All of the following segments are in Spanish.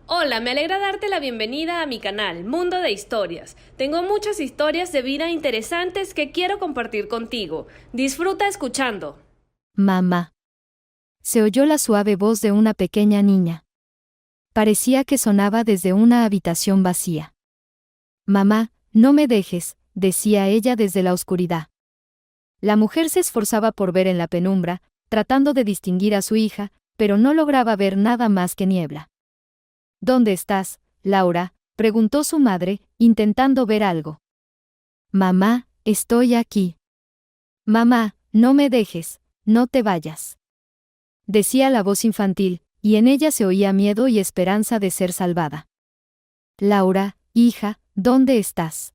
Hola, me alegra darte la bienvenida a mi canal, Mundo de Historias. Tengo muchas historias de vida interesantes que quiero compartir contigo. Disfruta escuchando. Mamá. Se oyó la suave voz de una pequeña niña. Parecía que sonaba desde una habitación vacía. Mamá, no me dejes, decía ella desde la oscuridad. La mujer se esforzaba por ver en la penumbra, tratando de distinguir a su hija, pero no lograba ver nada más que niebla. ¿Dónde estás, Laura?, preguntó su madre, intentando ver algo. Mamá, estoy aquí. Mamá, no me dejes, no te vayas. Decía la voz infantil, y en ella se oía miedo y esperanza de ser salvada. Laura, hija, ¿dónde estás?,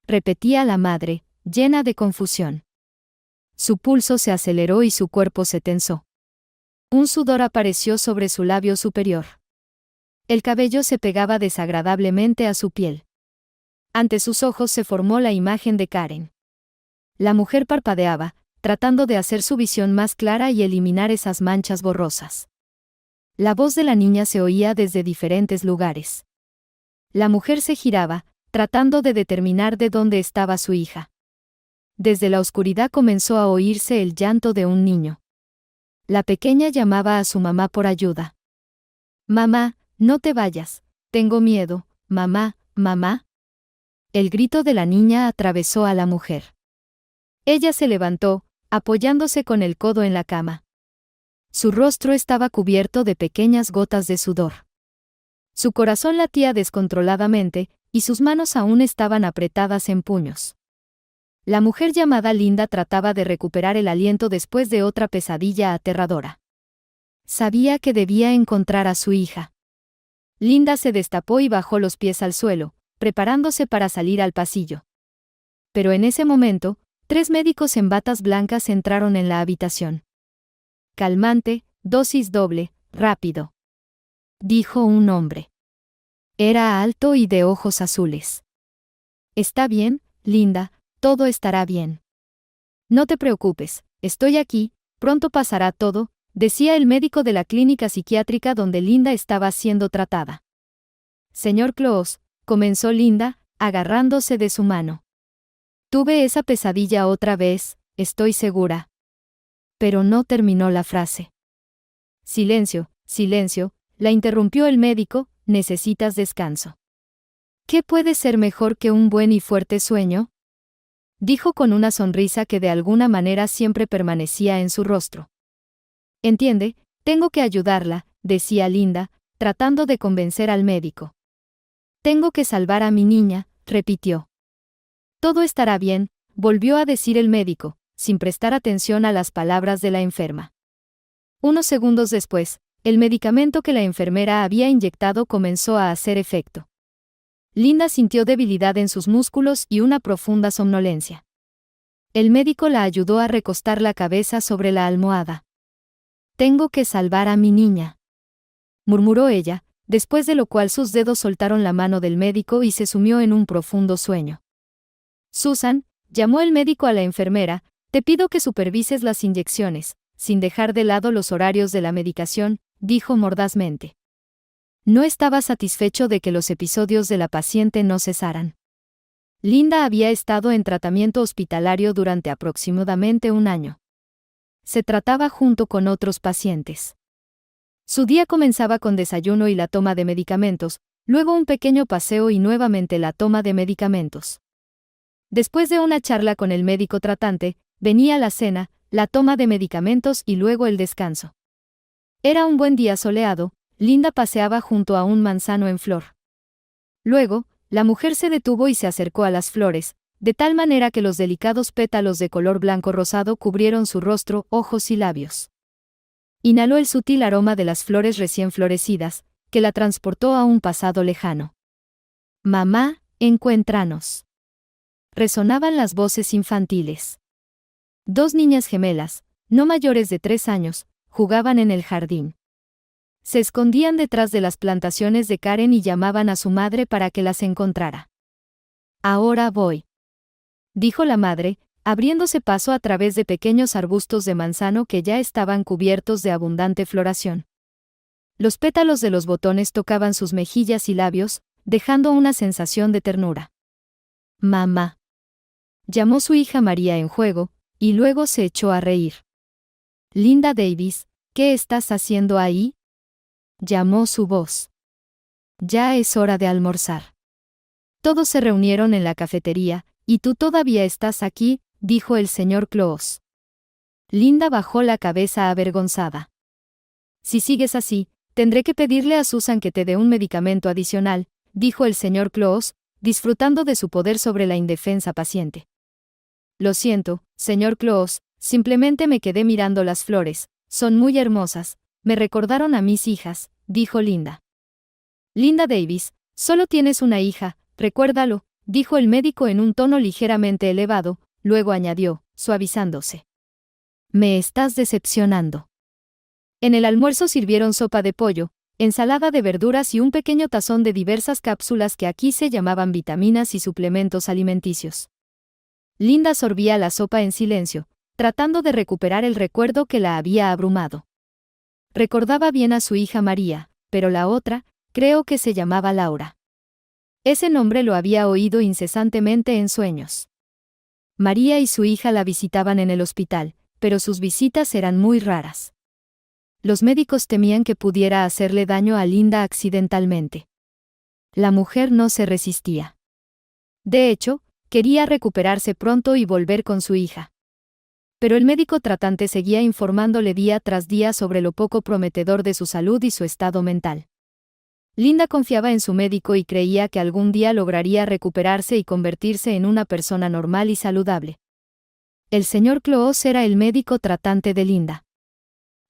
repetía la madre, llena de confusión. Su pulso se aceleró y su cuerpo se tensó. Un sudor apareció sobre su labio superior. El cabello se pegaba desagradablemente a su piel. Ante sus ojos se formó la imagen de Karen. La mujer parpadeaba, tratando de hacer su visión más clara y eliminar esas manchas borrosas. La voz de la niña se oía desde diferentes lugares. La mujer se giraba, tratando de determinar de dónde estaba su hija. Desde la oscuridad comenzó a oírse el llanto de un niño. La pequeña llamaba a su mamá por ayuda. Mamá, no te vayas, tengo miedo, mamá, mamá. El grito de la niña atravesó a la mujer. Ella se levantó, apoyándose con el codo en la cama. Su rostro estaba cubierto de pequeñas gotas de sudor. Su corazón latía descontroladamente, y sus manos aún estaban apretadas en puños. La mujer llamada Linda trataba de recuperar el aliento después de otra pesadilla aterradora. Sabía que debía encontrar a su hija. Linda se destapó y bajó los pies al suelo, preparándose para salir al pasillo. Pero en ese momento, 3 médicos en batas blancas entraron en la habitación. Calmante, dosis doble, rápido, dijo un hombre. Era alto y de ojos azules. Está bien, Linda, todo estará bien. No te preocupes, estoy aquí, pronto pasará todo, decía el médico de la clínica psiquiátrica donde Linda estaba siendo tratada. Señor Close, comenzó Linda, agarrándose de su mano. Tuve esa pesadilla otra vez, estoy segura. Pero no terminó la frase. Silencio, silencio, la interrumpió el médico, necesitas descanso. ¿Qué puede ser mejor que un buen y fuerte sueño?, dijo con una sonrisa que de alguna manera siempre permanecía en su rostro. Entiende, tengo que ayudarla, decía Linda, tratando de convencer al médico. Tengo que salvar a mi niña, repitió. Todo estará bien, volvió a decir el médico, sin prestar atención a las palabras de la enferma. Unos segundos después, el medicamento que la enfermera había inyectado comenzó a hacer efecto. Linda sintió debilidad en sus músculos y una profunda somnolencia. El médico la ayudó a recostar la cabeza sobre la almohada. Tengo que salvar a mi niña, murmuró ella, después de lo cual sus dedos soltaron la mano del médico y se sumió en un profundo sueño. Susan, llamó el médico a la enfermera, te pido que supervises las inyecciones, sin dejar de lado los horarios de la medicación, dijo mordazmente. No estaba satisfecho de que los episodios de la paciente no cesaran. Linda había estado en tratamiento hospitalario durante aproximadamente un año. Se trataba junto con otros pacientes. Su día comenzaba con desayuno y la toma de medicamentos, luego un pequeño paseo y nuevamente la toma de medicamentos. Después de una charla con el médico tratante, venía la cena, la toma de medicamentos y luego el descanso. Era un buen día soleado, Linda paseaba junto a un manzano en flor. Luego, la mujer se detuvo y se acercó a las flores, de tal manera que los delicados pétalos de color blanco rosado cubrieron su rostro, ojos y labios. Inhaló el sutil aroma de las flores recién florecidas, que la transportó a un pasado lejano. Mamá, encuéntranos. Resonaban las voces infantiles. 2 niñas gemelas, no mayores de 3 años, jugaban en el jardín. Se escondían detrás de las plantaciones de Karen y llamaban a su madre para que las encontrara. Ahora voy, dijo la madre, abriéndose paso a través de pequeños arbustos de manzano que ya estaban cubiertos de abundante floración. Los pétalos de los botones tocaban sus mejillas y labios, dejando una sensación de ternura. «Mamá», llamó su hija María en juego, y luego se echó a reír. «Linda Davis, ¿qué estás haciendo ahí?», llamó su voz. «Ya es hora de almorzar». Todos se reunieron en la cafetería, «¿Y tú todavía estás aquí?», dijo el señor Claus. Linda bajó la cabeza avergonzada. «Si sigues así, tendré que pedirle a Susan que te dé un medicamento adicional», dijo el señor Claus, disfrutando de su poder sobre la indefensa paciente. «Lo siento, señor Claus, simplemente me quedé mirando las flores, son muy hermosas, me recordaron a mis hijas», dijo Linda. «Linda Davis, solo tienes una hija, recuérdalo», dijo el médico en un tono ligeramente elevado, luego añadió, suavizándose. «Me estás decepcionando». En el almuerzo sirvieron sopa de pollo, ensalada de verduras y un pequeño tazón de diversas cápsulas que aquí se llamaban vitaminas y suplementos alimenticios. Linda sorbía la sopa en silencio, tratando de recuperar el recuerdo que la había abrumado. Recordaba bien a su hija María, pero la otra, creo que se llamaba Laura. Ese nombre lo había oído incesantemente en sueños. María y su hija la visitaban en el hospital, pero sus visitas eran muy raras. Los médicos temían que pudiera hacerle daño a Linda accidentalmente. La mujer no se resistía. De hecho, quería recuperarse pronto y volver con su hija. Pero el médico tratante seguía informándole día tras día sobre lo poco prometedor de su salud y su estado mental. Linda confiaba en su médico y creía que algún día lograría recuperarse y convertirse en una persona normal y saludable. El señor Claus era el médico tratante de Linda.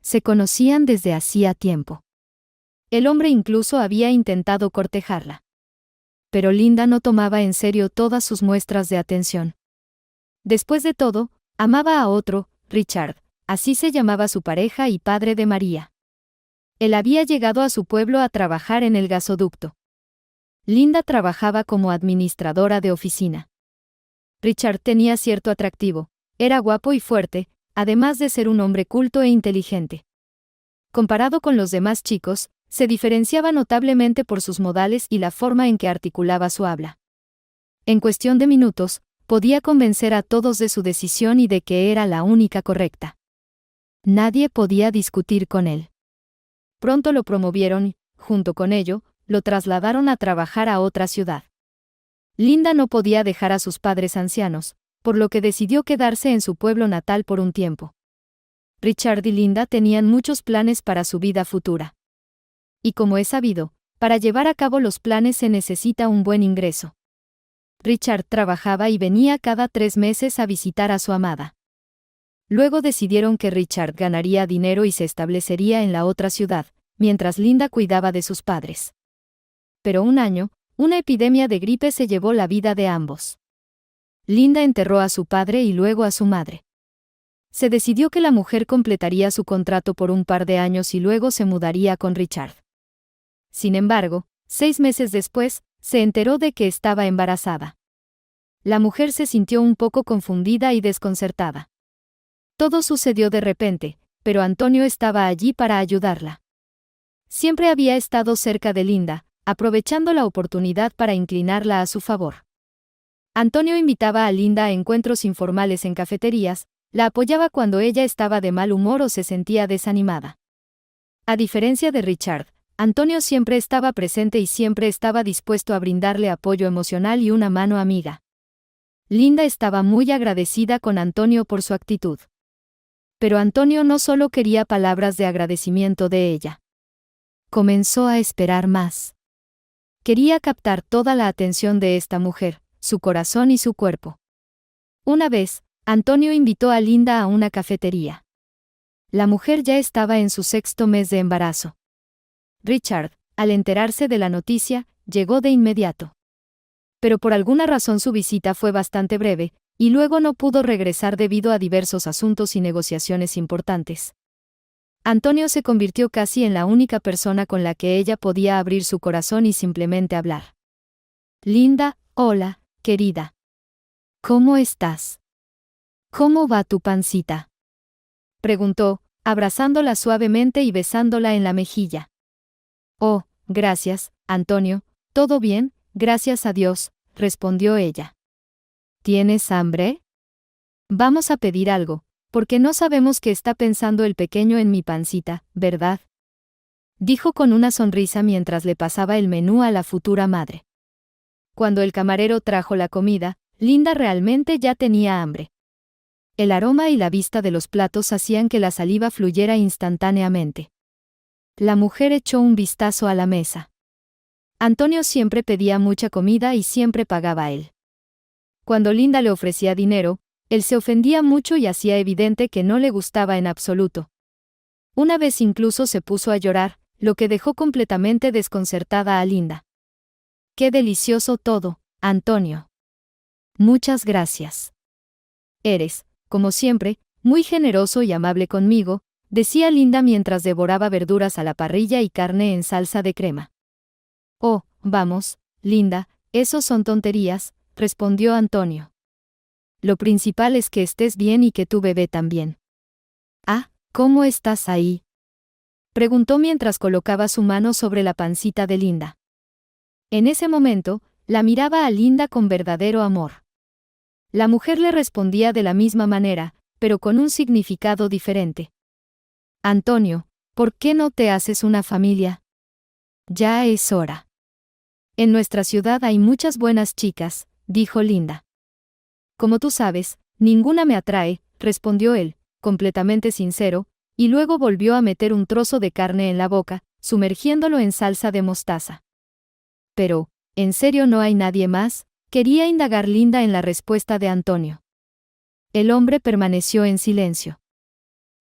Se conocían desde hacía tiempo. El hombre incluso había intentado cortejarla. Pero Linda no tomaba en serio todas sus muestras de atención. Después de todo, amaba a otro, Richard, así se llamaba su pareja y padre de María. Él había llegado a su pueblo a trabajar en el gasoducto. Linda trabajaba como administradora de oficina. Richard tenía cierto atractivo, era guapo y fuerte, además de ser un hombre culto e inteligente. Comparado con los demás chicos, se diferenciaba notablemente por sus modales y la forma en que articulaba su habla. En cuestión de minutos, podía convencer a todos de su decisión y de que era la única correcta. Nadie podía discutir con él. Pronto lo promovieron y, junto con ello, lo trasladaron a trabajar a otra ciudad. Linda no podía dejar a sus padres ancianos, por lo que decidió quedarse en su pueblo natal por un tiempo. Richard y Linda tenían muchos planes para su vida futura. Y como es sabido, para llevar a cabo los planes se necesita un buen ingreso. Richard trabajaba y venía cada 3 meses a visitar a su amada. Luego decidieron que Richard ganaría dinero y se establecería en la otra ciudad, mientras Linda cuidaba de sus padres. Pero un año, una epidemia de gripe se llevó la vida de ambos. Linda enterró a su padre y luego a su madre. Se decidió que la mujer completaría su contrato por un par de años y luego se mudaría con Richard. Sin embargo, 6 meses después, se enteró de que estaba embarazada. La mujer se sintió un poco confundida y desconcertada. Todo sucedió de repente, pero Antonio estaba allí para ayudarla. Siempre había estado cerca de Linda, aprovechando la oportunidad para inclinarla a su favor. Antonio invitaba a Linda a encuentros informales en cafeterías, la apoyaba cuando ella estaba de mal humor o se sentía desanimada. A diferencia de Richard, Antonio siempre estaba presente y siempre estaba dispuesto a brindarle apoyo emocional y una mano amiga. Linda estaba muy agradecida con Antonio por su actitud. Pero Antonio no solo quería palabras de agradecimiento de ella. Comenzó a esperar más. Quería captar toda la atención de esta mujer, su corazón y su cuerpo. Una vez, Antonio invitó a Linda a una cafetería. La mujer ya estaba en su 6º mes de embarazo. Richard, al enterarse de la noticia, llegó de inmediato. Pero por alguna razón su visita fue bastante breve, y luego no pudo regresar debido a diversos asuntos y negociaciones importantes. Antonio se convirtió casi en la única persona con la que ella podía abrir su corazón y simplemente hablar. Linda, hola, querida. ¿Cómo estás? ¿Cómo va tu pancita?, preguntó, abrazándola suavemente y besándola en la mejilla. Oh, gracias, Antonio, todo bien, gracias a Dios, respondió ella. ¿Tienes hambre? Vamos a pedir algo, porque no sabemos qué está pensando el pequeño en mi pancita, ¿verdad? Dijo con una sonrisa mientras le pasaba el menú a la futura madre. Cuando el camarero trajo la comida, Linda realmente ya tenía hambre. El aroma y la vista de los platos hacían que la saliva fluyera instantáneamente. La mujer echó un vistazo a la mesa. Antonio siempre pedía mucha comida y siempre pagaba él. Cuando Linda le ofrecía dinero, él se ofendía mucho y hacía evidente que no le gustaba en absoluto. Una vez incluso se puso a llorar, lo que dejó completamente desconcertada a Linda. ¡Qué delicioso todo, Antonio! Muchas gracias. Eres, como siempre, muy generoso y amable conmigo, decía Linda mientras devoraba verduras a la parrilla y carne en salsa de crema. Oh, vamos, Linda, esos son tonterías, respondió Antonio. Lo principal es que estés bien y que tu bebé también. Ah, ¿cómo estás ahí? Preguntó mientras colocaba su mano sobre la pancita de Linda. En ese momento, la miraba a Linda con verdadero amor. La mujer le respondía de la misma manera, pero con un significado diferente. Antonio, ¿por qué no te haces una familia? Ya es hora. En nuestra ciudad hay muchas buenas chicas, dijo Linda. Como tú sabes, ninguna me atrae, respondió él, completamente sincero, y luego volvió a meter un trozo de carne en la boca, sumergiéndolo en salsa de mostaza. Pero, ¿en serio no hay nadie más? Quería indagar Linda en la respuesta de Antonio. El hombre permaneció en silencio.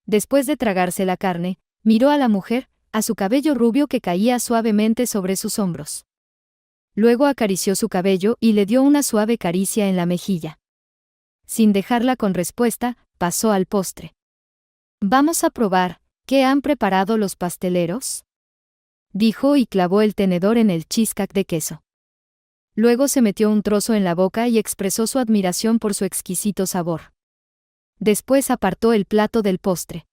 Después de tragarse la carne, miró a la mujer, a su cabello rubio que caía suavemente sobre sus hombros. Luego acarició su cabello y le dio una suave caricia en la mejilla. Sin dejarla con respuesta, pasó al postre. Vamos a probar, ¿qué han preparado los pasteleros? Dijo y clavó el tenedor en el cheesecake de queso. Luego se metió un trozo en la boca y expresó su admiración por su exquisito sabor. Después apartó el plato del postre.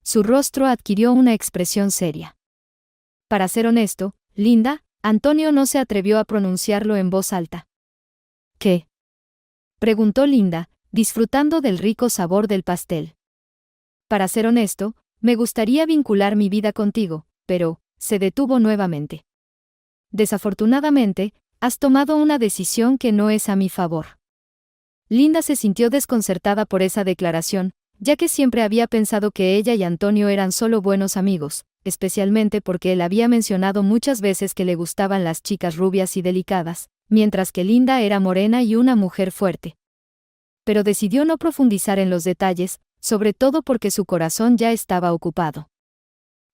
Su rostro adquirió una expresión seria. Para ser honesto, Linda, Antonio no se atrevió a pronunciarlo en voz alta. ¿Qué? Preguntó Linda, disfrutando del rico sabor del pastel. Para ser honesto, me gustaría vincular mi vida contigo, pero, se detuvo nuevamente. Desafortunadamente, has tomado una decisión que no es a mi favor. Linda se sintió desconcertada por esa declaración, ya que siempre había pensado que ella y Antonio eran solo buenos amigos, especialmente porque él había mencionado muchas veces que le gustaban las chicas rubias y delicadas, mientras que Linda era morena y una mujer fuerte. Pero decidió no profundizar en los detalles, sobre todo porque su corazón ya estaba ocupado.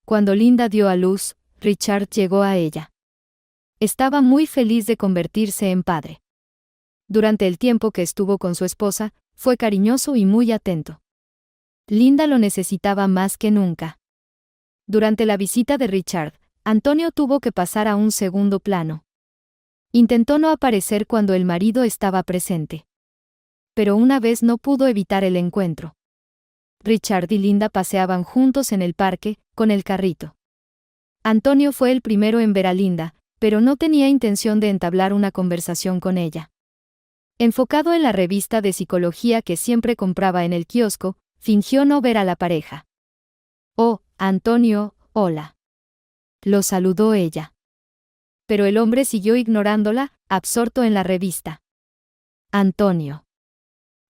Cuando Linda dio a luz, Richard llegó a ella. Estaba muy feliz de convertirse en padre. Durante el tiempo que estuvo con su esposa, fue cariñoso y muy atento. Linda lo necesitaba más que nunca. Durante la visita de Richard, Antonio tuvo que pasar a un segundo plano. Intentó no aparecer cuando el marido estaba presente. Pero una vez no pudo evitar el encuentro. Richard y Linda paseaban juntos en el parque, con el carrito. Antonio fue el primero en ver a Linda, pero no tenía intención de entablar una conversación con ella. Enfocado en la revista de psicología que siempre compraba en el kiosco, fingió no ver a la pareja. Oh, Antonio, hola. Lo saludó ella. Pero el hombre siguió ignorándola, absorto en la revista. Antonio.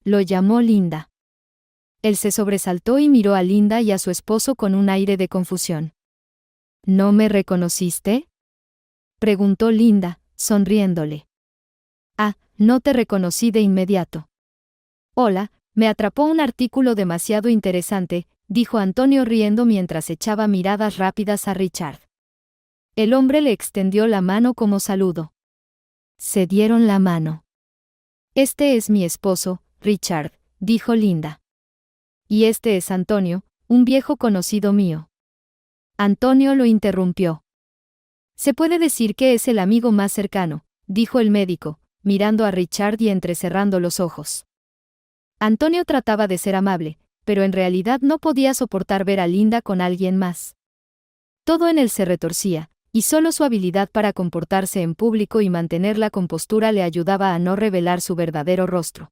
Lo llamó Linda. Él se sobresaltó y miró a Linda y a su esposo con un aire de confusión. ¿No me reconociste? Preguntó Linda, sonriéndole. Ah, no te reconocí de inmediato. Hola, me atrapó un artículo demasiado interesante, dijo Antonio riendo mientras echaba miradas rápidas a Richard. El hombre le extendió la mano como saludo. Se dieron la mano. Este es mi esposo, Richard, dijo Linda. Y este es Antonio, un viejo conocido mío. Antonio lo interrumpió. Se puede decir que es el amigo más cercano, dijo el médico, mirando a Richard y entrecerrando los ojos. Antonio trataba de ser amable, pero en realidad no podía soportar ver a Linda con alguien más. Todo en él se retorcía, y solo su habilidad para comportarse en público y mantener la compostura le ayudaba a no revelar su verdadero rostro.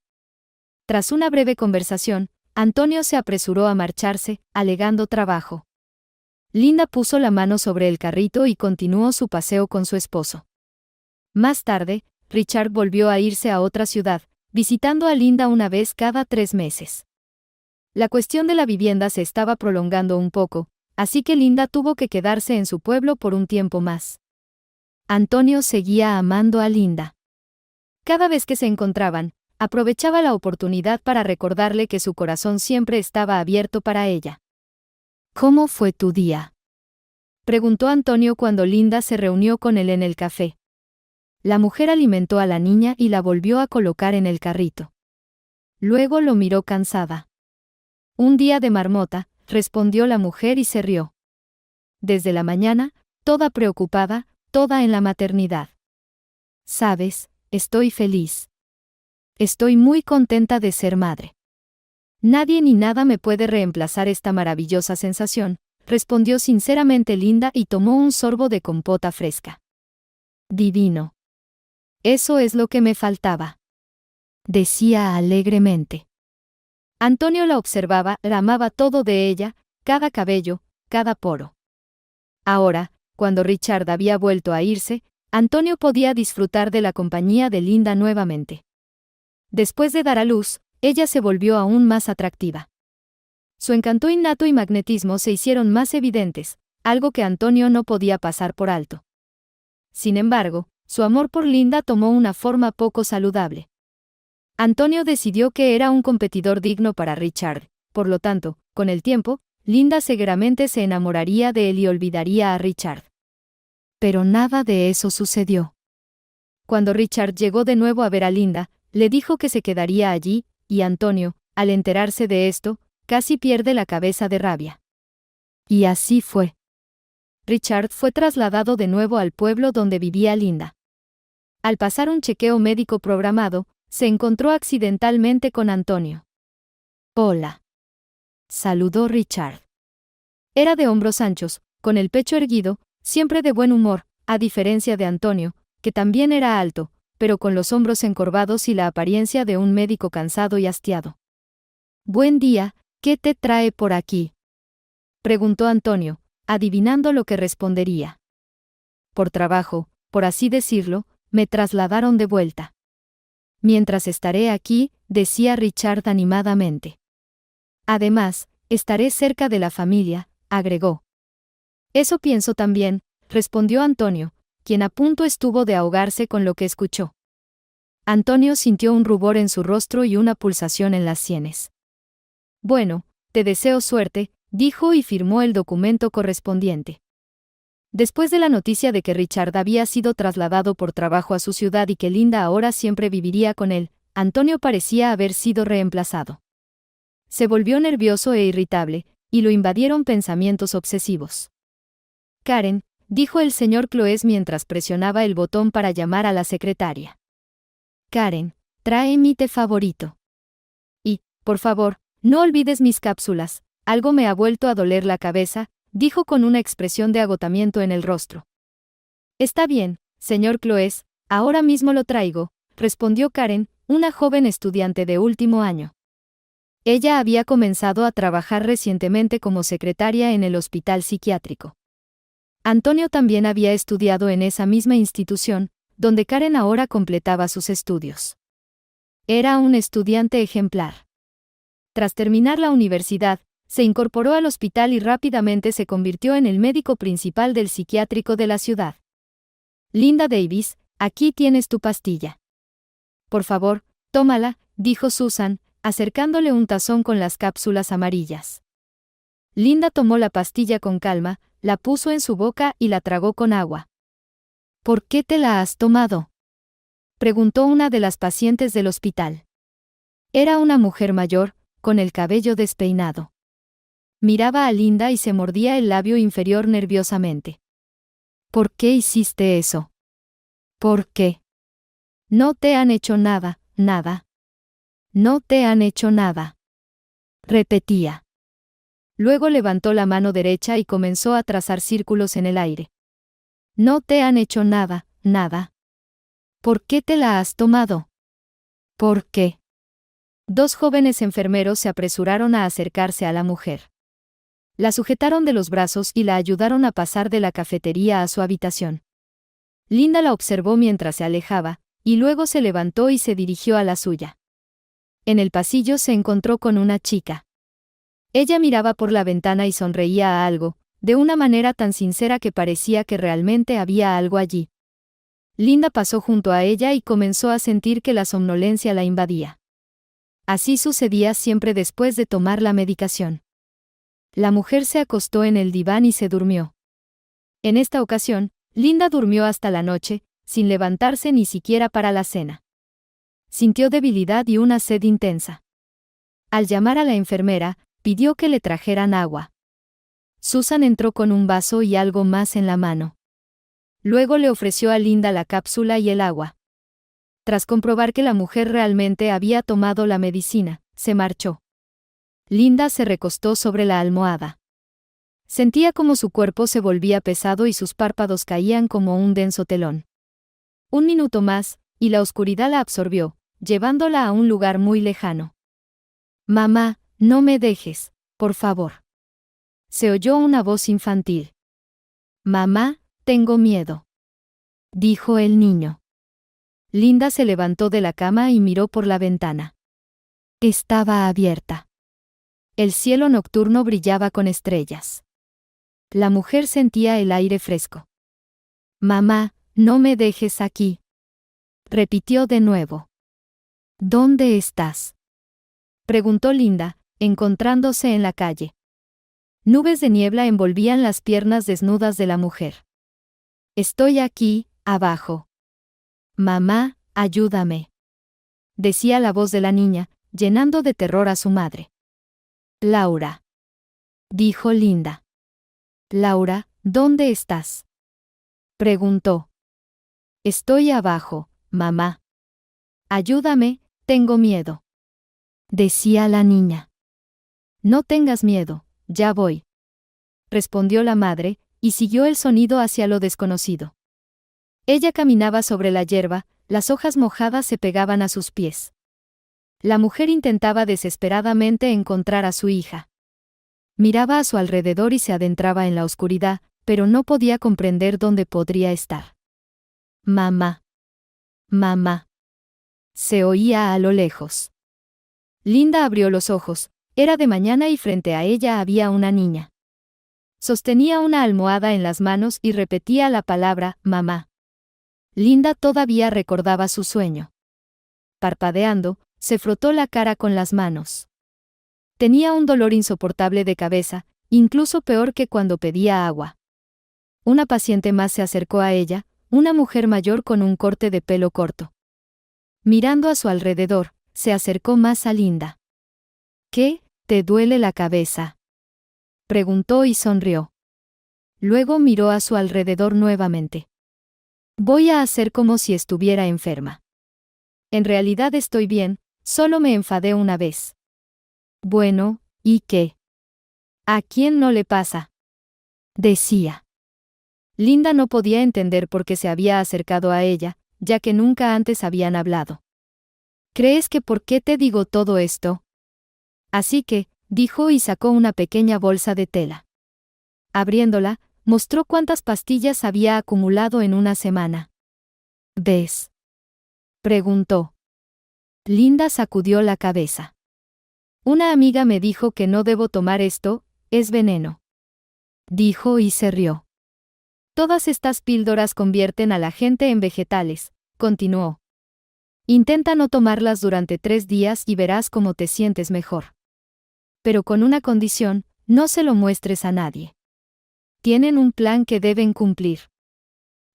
Tras una breve conversación, Antonio se apresuró a marcharse, alegando trabajo. Linda puso la mano sobre el carrito y continuó su paseo con su esposo. Más tarde, Richard volvió a irse a otra ciudad, visitando a Linda una vez cada 3 meses. La cuestión de la vivienda se estaba prolongando un poco, así que Linda tuvo que quedarse en su pueblo por un tiempo más. Antonio seguía amando a Linda. Cada vez que se encontraban, aprovechaba la oportunidad para recordarle que su corazón siempre estaba abierto para ella. ¿Cómo fue tu día?, preguntó Antonio cuando Linda se reunió con él en el café. La mujer alimentó a la niña y la volvió a colocar en el carrito. Luego lo miró cansada. Un día de marmota, respondió la mujer y se rió. Desde la mañana, toda preocupada, toda en la maternidad. Sabes, estoy feliz. Estoy muy contenta de ser madre. Nadie ni nada me puede reemplazar esta maravillosa sensación, respondió sinceramente Linda y tomó un sorbo de compota fresca. Divino. Eso es lo que me faltaba, decía alegremente. Antonio la observaba, amaba todo de ella, cada cabello, cada poro. Ahora, cuando Richard había vuelto a irse, Antonio podía disfrutar de la compañía de Linda nuevamente. Después de dar a luz, ella se volvió aún más atractiva. Su encanto innato y magnetismo se hicieron más evidentes, algo que Antonio no podía pasar por alto. Sin embargo, su amor por Linda tomó una forma poco saludable. Antonio decidió que era un competidor digno para Richard, por lo tanto, con el tiempo, Linda seguramente se enamoraría de él y olvidaría a Richard. Pero nada de eso sucedió. Cuando Richard llegó de nuevo a ver a Linda, le dijo que se quedaría allí, y Antonio, al enterarse de esto, casi pierde la cabeza de rabia. Y así fue. Richard fue trasladado de nuevo al pueblo donde vivía Linda. Al pasar un chequeo médico programado, se encontró accidentalmente con Antonio. Hola. Saludó Richard. Era de hombros anchos, con el pecho erguido, siempre de buen humor, a diferencia de Antonio, que también era alto, pero con los hombros encorvados y la apariencia de un médico cansado y hastiado. Buen día, ¿qué te trae por aquí?, preguntó Antonio, adivinando lo que respondería. Por trabajo, por así decirlo, me trasladaron de vuelta. Mientras estaré aquí, decía Richard animadamente. Además, estaré cerca de la familia, agregó. Eso pienso también, respondió Antonio, quien a punto estuvo de ahogarse con lo que escuchó. Antonio sintió un rubor en su rostro y una pulsación en las sienes. Bueno, te deseo suerte, dijo y firmó el documento correspondiente. Después de la noticia de que Richard había sido trasladado por trabajo a su ciudad y que Linda ahora siempre viviría con él, Antonio parecía haber sido reemplazado. Se volvió nervioso e irritable, y lo invadieron pensamientos obsesivos. Karen, dijo el señor Cloes mientras presionaba el botón para llamar a la secretaria. Karen, trae mi té favorito. Y, por favor, no olvides mis cápsulas, algo me ha vuelto a doler la cabeza, dijo con una expresión de agotamiento en el rostro. Está bien, señor Cloes, ahora mismo lo traigo, respondió Karen, una joven estudiante de último año. Ella había comenzado a trabajar recientemente como secretaria en el hospital psiquiátrico. Antonio también había estudiado en esa misma institución, donde Karen ahora completaba sus estudios. Era un estudiante ejemplar. Tras terminar la universidad, se incorporó al hospital y rápidamente se convirtió en el médico principal del psiquiátrico de la ciudad. Linda Davis, aquí tienes tu pastilla. Por favor, tómala, dijo Susan, acercándole un tazón con las cápsulas amarillas. Linda tomó la pastilla con calma, la puso en su boca y la tragó con agua. ¿Por qué te la has tomado?, preguntó una de las pacientes del hospital. Era una mujer mayor, con el cabello despeinado. Miraba a Linda y se mordía el labio inferior nerviosamente. ¿Por qué hiciste eso? ¿Por qué? No te han hecho nada, nada. No te han hecho nada, repetía. Luego levantó la mano derecha y comenzó a trazar círculos en el aire. No te han hecho nada, nada. ¿Por qué te la has tomado? ¿Por qué? Dos jóvenes enfermeros se apresuraron a acercarse a la mujer. La sujetaron de los brazos y la ayudaron a pasar de la cafetería a su habitación. Linda la observó mientras se alejaba, y luego se levantó y se dirigió a la suya. En el pasillo se encontró con una chica. Ella miraba por la ventana y sonreía a algo, de una manera tan sincera que parecía que realmente había algo allí. Linda pasó junto a ella y comenzó a sentir que la somnolencia la invadía. Así sucedía siempre después de tomar la medicación. La mujer se acostó en el diván y se durmió. En esta ocasión, Linda durmió hasta la noche, sin levantarse ni siquiera para la cena. Sintió debilidad y una sed intensa. Al llamar a la enfermera, pidió que le trajeran agua. Susan entró con un vaso y algo más en la mano. Luego le ofreció a Linda la cápsula y el agua. Tras comprobar que la mujer realmente había tomado la medicina, se marchó. Linda se recostó sobre la almohada. Sentía como su cuerpo se volvía pesado y sus párpados caían como un denso telón. Un minuto más, y la oscuridad la absorbió, llevándola a un lugar muy lejano. «Mamá, no me dejes, por favor». Se oyó una voz infantil. «Mamá, tengo miedo», dijo el niño. Linda se levantó de la cama y miró por la ventana. Estaba abierta. El cielo nocturno brillaba con estrellas. La mujer sentía el aire fresco. «Mamá, no me dejes aquí», repitió de nuevo. «¿Dónde estás?», preguntó Linda, encontrándose en la calle. Nubes de niebla envolvían las piernas desnudas de la mujer. «Estoy aquí, abajo. Mamá, ayúdame», decía la voz de la niña, llenando de terror a su madre. «Laura», dijo Linda. «Laura, ¿dónde estás?», preguntó. «Estoy abajo, mamá. Ayúdame, tengo miedo», decía la niña. «No tengas miedo, ya voy», respondió la madre, y siguió el sonido hacia lo desconocido. Ella caminaba sobre la hierba, las hojas mojadas se pegaban a sus pies. La mujer intentaba desesperadamente encontrar a su hija. Miraba a su alrededor y se adentraba en la oscuridad, pero no podía comprender dónde podría estar. «Mamá. Mamá». Se oía a lo lejos. Linda abrió los ojos. Era de mañana y frente a ella había una niña. Sostenía una almohada en las manos y repetía la palabra «mamá». Linda todavía recordaba su sueño. Parpadeando, se frotó la cara con las manos. Tenía un dolor insoportable de cabeza, incluso peor que cuando pedía agua. Una paciente más se acercó a ella, una mujer mayor con un corte de pelo corto. Mirando a su alrededor, se acercó más a Linda. «¿Qué, te duele la cabeza?», preguntó y sonrió. Luego miró a su alrededor nuevamente. «Voy a hacer como si estuviera enferma. En realidad estoy bien, solo me enfadé una vez». «Bueno, ¿y qué? ¿A quién no le pasa?», decía. Linda no podía entender por qué se había acercado a ella, ya que nunca antes habían hablado. «¿Crees que por qué te digo todo esto?». «Así que», dijo y sacó una pequeña bolsa de tela. Abriéndola, mostró cuántas pastillas había acumulado en una semana. «¿Ves?», preguntó. Linda sacudió la cabeza. «Una amiga me dijo que no debo tomar esto, es veneno», dijo y se rió. «Todas estas píldoras convierten a la gente en vegetales», continuó. «Intenta no tomarlas durante 3 días y verás cómo te sientes mejor. Pero con una condición, no se lo muestres a nadie. Tienen un plan que deben cumplir».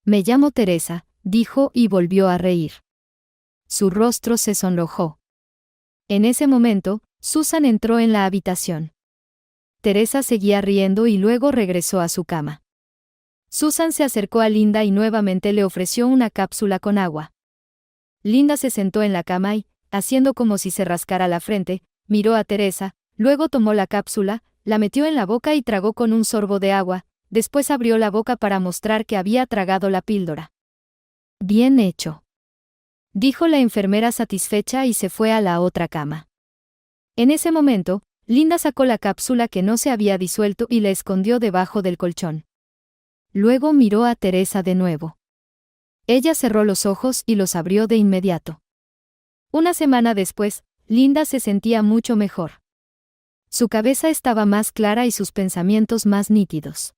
«Me llamo Teresa», dijo y volvió a reír. Su rostro se sonrojó. En ese momento, Susan entró en la habitación. Teresa seguía riendo y luego regresó a su cama. Susan se acercó a Linda y nuevamente le ofreció una cápsula con agua. Linda se sentó en la cama y, haciendo como si se rascara la frente, miró a Teresa, luego tomó la cápsula, la metió en la boca y tragó con un sorbo de agua, después abrió la boca para mostrar que había tragado la píldora. Bien hecho, dijo la enfermera satisfecha y se fue a la otra cama. En ese momento, Linda sacó la cápsula que no se había disuelto y la escondió debajo del colchón. Luego miró a Teresa de nuevo. Ella cerró los ojos y los abrió de inmediato. Una semana después, Linda se sentía mucho mejor. Su cabeza estaba más clara y sus pensamientos más nítidos.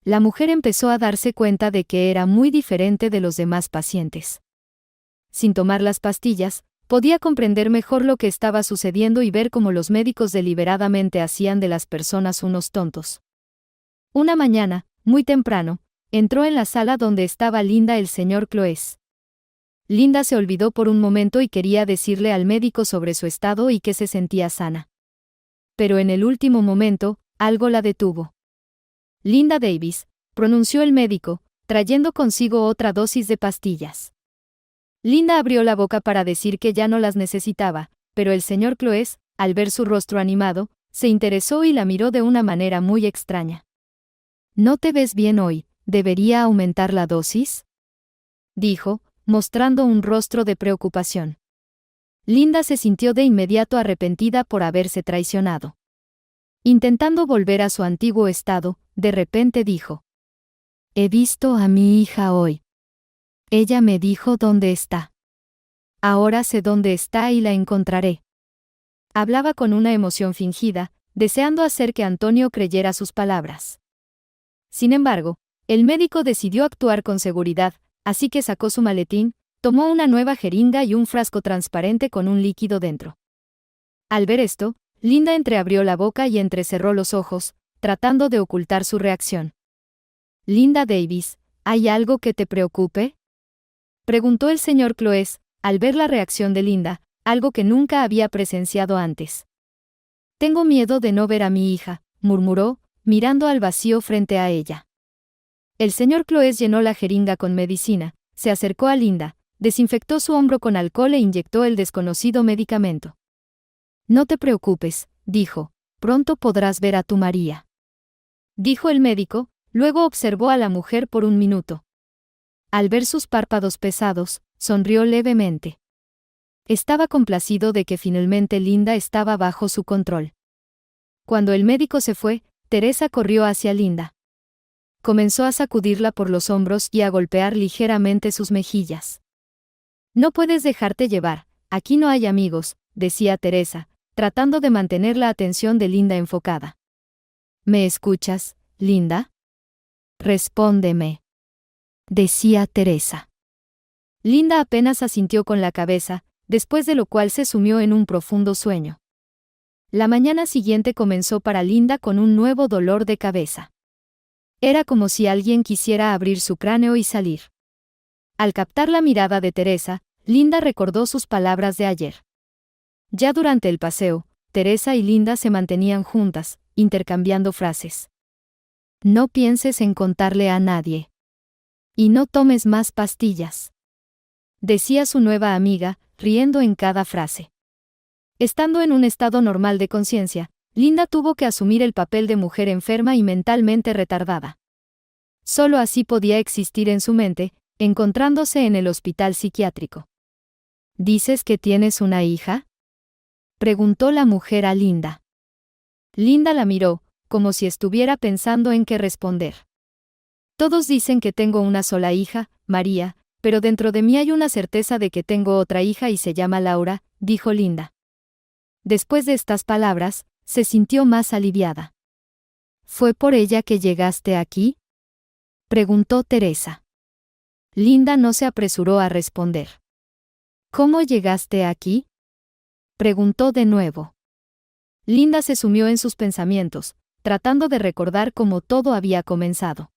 La mujer empezó a darse cuenta de que era muy diferente de los demás pacientes. Sin tomar las pastillas, podía comprender mejor lo que estaba sucediendo y ver cómo los médicos deliberadamente hacían de las personas unos tontos. Una mañana, muy temprano, entró en la sala donde estaba Linda el señor Cloes. Linda se olvidó por un momento y quería decirle al médico sobre su estado y que se sentía sana. Pero en el último momento, algo la detuvo. Linda Davis, pronunció el médico, trayendo consigo otra dosis de pastillas. Linda abrió la boca para decir que ya no las necesitaba, pero el señor Cloes, al ver su rostro animado, se interesó y la miró de una manera muy extraña. «¿No te ves bien hoy? ¿Debería aumentar la dosis?», dijo, mostrando un rostro de preocupación. Linda se sintió de inmediato arrepentida por haberse traicionado. Intentando volver a su antiguo estado, de repente dijo: «He visto a mi hija hoy. Ella me dijo dónde está. Ahora sé dónde está y la encontraré». Hablaba con una emoción fingida, deseando hacer que Antonio creyera sus palabras. Sin embargo, el médico decidió actuar con seguridad, así que sacó su maletín, tomó una nueva jeringa y un frasco transparente con un líquido dentro. Al ver esto, Linda entreabrió la boca y entrecerró los ojos, tratando de ocultar su reacción. «Linda Davis, ¿hay algo que te preocupe?», preguntó el señor Cloes, al ver la reacción de Linda, algo que nunca había presenciado antes. «Tengo miedo de no ver a mi hija», murmuró, mirando al vacío frente a ella. El señor Cloes llenó la jeringa con medicina, se acercó a Linda, desinfectó su hombro con alcohol e inyectó el desconocido medicamento. «No te preocupes», dijo, «pronto podrás ver a tu María», dijo el médico, luego observó a la mujer por un minuto. Al ver sus párpados pesados, sonrió levemente. Estaba complacido de que finalmente Linda estaba bajo su control. Cuando el médico se fue, Teresa corrió hacia Linda. Comenzó a sacudirla por los hombros y a golpear ligeramente sus mejillas. «No puedes dejarte llevar, aquí no hay amigos», decía Teresa, tratando de mantener la atención de Linda enfocada. «¿Me escuchas, Linda? Respóndeme», decía Teresa. Linda apenas asintió con la cabeza, después de lo cual se sumió en un profundo sueño. La mañana siguiente comenzó para Linda con un nuevo dolor de cabeza. Era como si alguien quisiera abrir su cráneo y salir. Al captar la mirada de Teresa, Linda recordó sus palabras de ayer. Ya durante el paseo, Teresa y Linda se mantenían juntas, intercambiando frases. «No pienses en contarle a nadie. Y no tomes más pastillas», decía su nueva amiga, riendo en cada frase. Estando en un estado normal de conciencia, Linda tuvo que asumir el papel de mujer enferma y mentalmente retardada. Solo así podía existir en su mente, encontrándose en el hospital psiquiátrico. «¿Dices que tienes una hija?», preguntó la mujer a Linda. Linda la miró, como si estuviera pensando en qué responder. «Todos dicen que tengo una sola hija, María, pero dentro de mí hay una certeza de que tengo otra hija y se llama Laura», dijo Linda. Después de estas palabras, se sintió más aliviada. «¿Fue por ella que llegaste aquí?», preguntó Teresa. Linda no se apresuró a responder. «¿Cómo llegaste aquí?», preguntó de nuevo. Linda se sumió en sus pensamientos, tratando de recordar cómo todo había comenzado.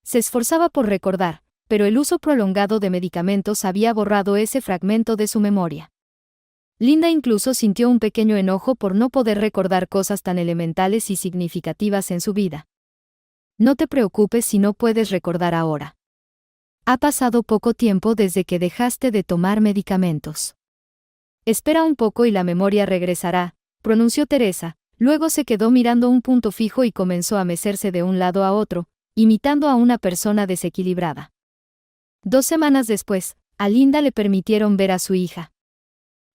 Se esforzaba por recordar, pero el uso prolongado de medicamentos había borrado ese fragmento de su memoria. Linda incluso sintió un pequeño enojo por no poder recordar cosas tan elementales y significativas en su vida. «No te preocupes si no puedes recordar ahora. Ha pasado poco tiempo desde que dejaste de tomar medicamentos. Espera un poco y la memoria regresará», pronunció Teresa, luego se quedó mirando un punto fijo y comenzó a mecerse de un lado a otro, imitando a una persona desequilibrada. 2 semanas después, a Linda le permitieron ver a su hija.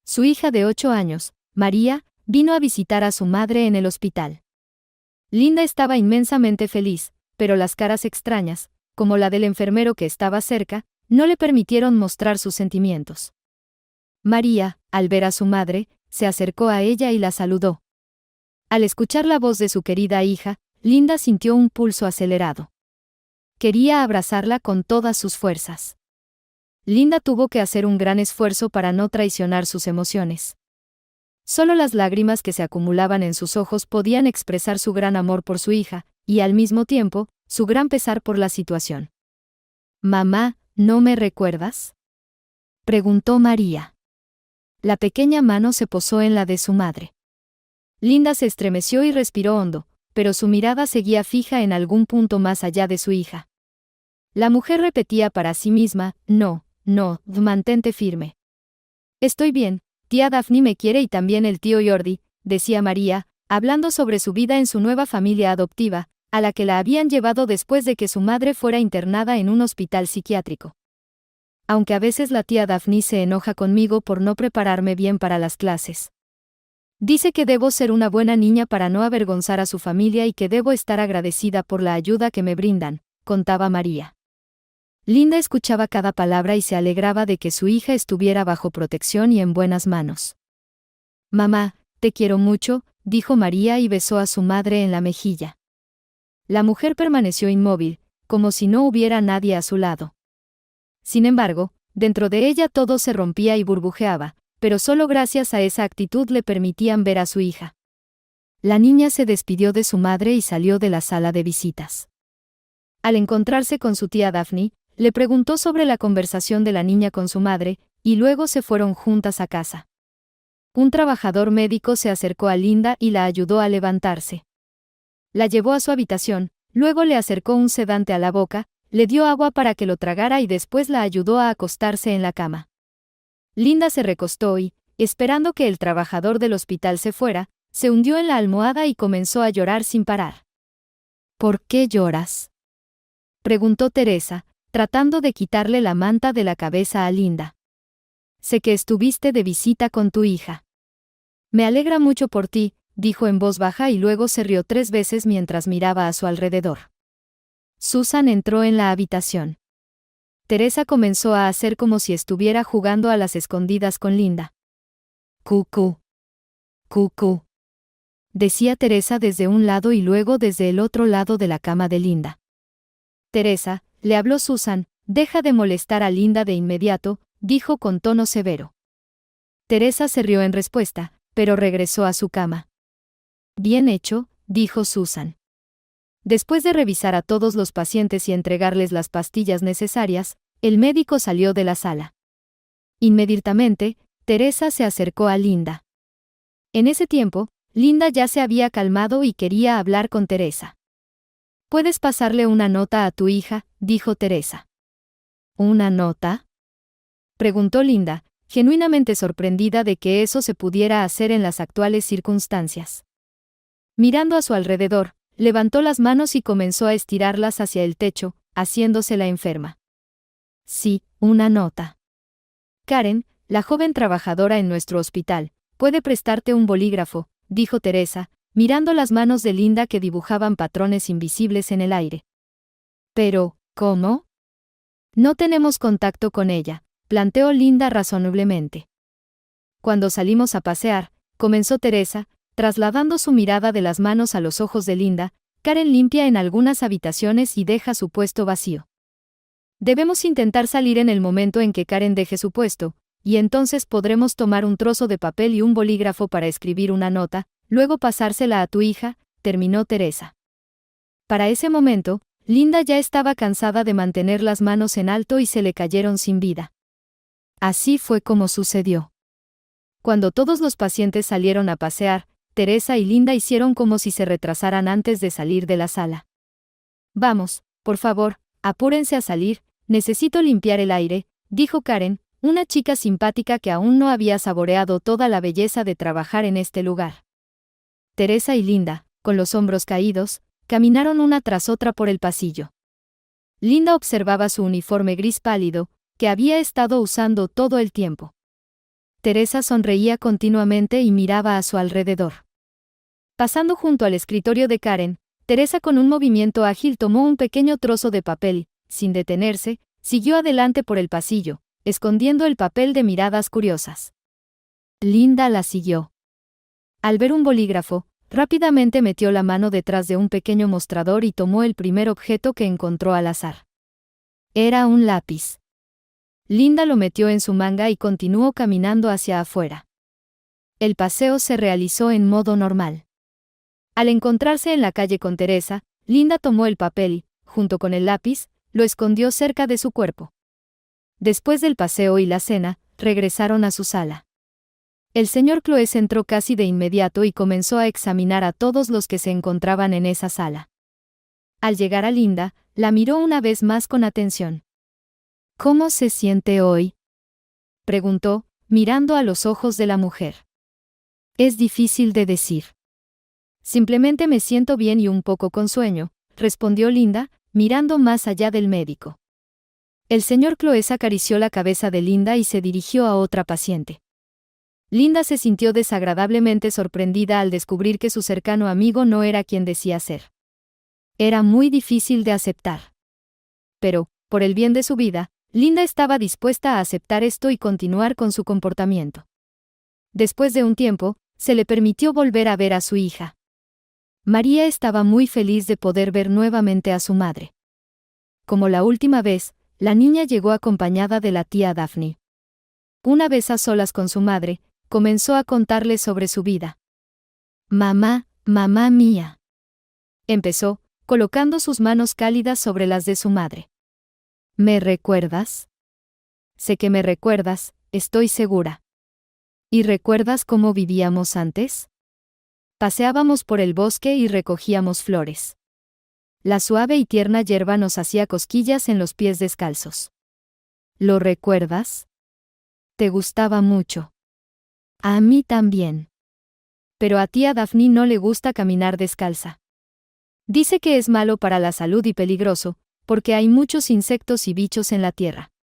Su hija de 8 años, María, vino a visitar a su madre en el hospital. Linda estaba inmensamente feliz, pero las caras extrañas, como la del enfermero que estaba cerca, no le permitieron mostrar sus sentimientos. María, al ver a su madre, se acercó a ella y la saludó. Al escuchar la voz de su querida hija, Linda sintió un pulso acelerado. Quería abrazarla con todas sus fuerzas. Linda tuvo que hacer un gran esfuerzo para no traicionar sus emociones. Solo las lágrimas que se acumulaban en sus ojos podían expresar su gran amor por su hija, y al mismo tiempo, su gran pesar por la situación. «Mamá, ¿no me recuerdas?», preguntó María. La pequeña mano se posó en la de su madre. Linda se estremeció y respiró hondo, pero su mirada seguía fija en algún punto más allá de su hija. La mujer repetía para sí misma: «No, no, mantente firme». «Estoy bien, tía Daphne me quiere y también el tío Jordi», decía María, hablando sobre su vida en su nueva familia adoptiva, a la que la habían llevado después de que su madre fuera internada en un hospital psiquiátrico. «Aunque a veces la tía Daphne se enoja conmigo por no prepararme bien para las clases. Dice que debo ser una buena niña para no avergonzar a su familia y que debo estar agradecida por la ayuda que me brindan», contaba María. Linda escuchaba cada palabra y se alegraba de que su hija estuviera bajo protección y en buenas manos. «Mamá, te quiero mucho», dijo María y besó a su madre en la mejilla. La mujer permaneció inmóvil, como si no hubiera nadie a su lado. Sin embargo, dentro de ella todo se rompía y burbujeaba, pero solo gracias a esa actitud le permitían ver a su hija. La niña se despidió de su madre y salió de la sala de visitas. Al encontrarse con su tía Daphne, le preguntó sobre la conversación de la niña con su madre, y luego se fueron juntas a casa. Un trabajador médico se acercó a Linda y la ayudó a levantarse. La llevó a su habitación, luego le acercó un sedante a la boca, le dio agua para que lo tragara y después la ayudó a acostarse en la cama. Linda se recostó y, esperando que el trabajador del hospital se fuera, se hundió en la almohada y comenzó a llorar sin parar. «¿Por qué lloras?», preguntó Teresa, tratando de quitarle la manta de la cabeza a Linda. «Sé que estuviste de visita con tu hija». «Me alegra mucho por ti», dijo en voz baja y luego se rió 3 veces mientras miraba a su alrededor. Susan entró en la habitación. Teresa comenzó a hacer como si estuviera jugando a las escondidas con Linda. «Cucú. Cucú», decía Teresa desde un lado y luego desde el otro lado de la cama de Linda. «Teresa», le habló Susan, «deja de molestar a Linda de inmediato», dijo con tono severo. Teresa se rió en respuesta, pero regresó a su cama. «Bien hecho», dijo Susan. Después de revisar a todos los pacientes y entregarles las pastillas necesarias, el médico salió de la sala. Inmediatamente, Teresa se acercó a Linda. En ese tiempo, Linda ya se había calmado y quería hablar con Teresa. «¿Puedes pasarle una nota a tu hija?», dijo Teresa. «¿Una nota?», preguntó Linda, genuinamente sorprendida de que eso se pudiera hacer en las actuales circunstancias. Mirando a su alrededor, levantó las manos y comenzó a estirarlas hacia el techo, haciéndose la enferma. «Sí, una nota. Karen, la joven trabajadora en nuestro hospital, puede prestarte un bolígrafo», dijo Teresa, mirando las manos de Linda que dibujaban patrones invisibles en el aire. «Pero, ¿cómo?». «No tenemos contacto con ella», planteó Linda razonablemente. «Cuando salimos a pasear», comenzó Teresa, trasladando su mirada de las manos a los ojos de Linda, «Karen limpia en algunas habitaciones y deja su puesto vacío. Debemos intentar salir en el momento en que Karen deje su puesto, y entonces podremos tomar un trozo de papel y un bolígrafo para escribir una nota, luego pasársela a tu hija», terminó Teresa. Para ese momento, Linda ya estaba cansada de mantener las manos en alto y se le cayeron sin vida. Así fue como sucedió. Cuando todos los pacientes salieron a pasear, Teresa y Linda hicieron como si se retrasaran antes de salir de la sala. «Vamos, por favor, apúrense a salir, necesito limpiar el aire», dijo Karen, una chica simpática que aún no había saboreado toda la belleza de trabajar en este lugar. Teresa y Linda, con los hombros caídos, caminaron una tras otra por el pasillo. Linda observaba su uniforme gris pálido, que había estado usando todo el tiempo. Teresa sonreía continuamente y miraba a su alrededor. Pasando junto al escritorio de Karen, Teresa con un movimiento ágil tomó un pequeño trozo de papel y, sin detenerse, siguió adelante por el pasillo, escondiendo el papel de miradas curiosas. Linda la siguió. Al ver un bolígrafo, rápidamente metió la mano detrás de un pequeño mostrador y tomó el primer objeto que encontró al azar. Era un lápiz. Linda lo metió en su manga y continuó caminando hacia afuera. El paseo se realizó en modo normal. Al encontrarse en la calle con Teresa, Linda tomó el papel y, junto con el lápiz, lo escondió cerca de su cuerpo. Después del paseo y la cena, regresaron a su sala. El señor Cloes entró casi de inmediato y comenzó a examinar a todos los que se encontraban en esa sala. Al llegar a Linda, la miró una vez más con atención. ¿Cómo se siente hoy?, preguntó, mirando a los ojos de la mujer. Es difícil de decir. Simplemente me siento bien y un poco con sueño, respondió Linda, mirando más allá del médico. El señor Cloes acarició la cabeza de Linda y se dirigió a otra paciente. Linda se sintió desagradablemente sorprendida al descubrir que su cercano amigo no era quien decía ser. Era muy difícil de aceptar. Pero, por el bien de su vida, Linda estaba dispuesta a aceptar esto y continuar con su comportamiento. Después de un tiempo, se le permitió volver a ver a su hija. María estaba muy feliz de poder ver nuevamente a su madre. Como la última vez, la niña llegó acompañada de la tía Daphne. Una vez a solas con su madre, comenzó a contarle sobre su vida. Mamá, mamá mía, empezó, colocando sus manos cálidas sobre las de su madre. ¿Me recuerdas? Sé que me recuerdas, estoy segura. ¿Y recuerdas cómo vivíamos antes? Paseábamos por el bosque y recogíamos flores. La suave y tierna hierba nos hacía cosquillas en los pies descalzos. ¿Lo recuerdas? Te gustaba mucho. A mí también. Pero a tía Daphne no le gusta caminar descalza. Dice que es malo para la salud y peligroso, porque hay muchos insectos y bichos en la tierra.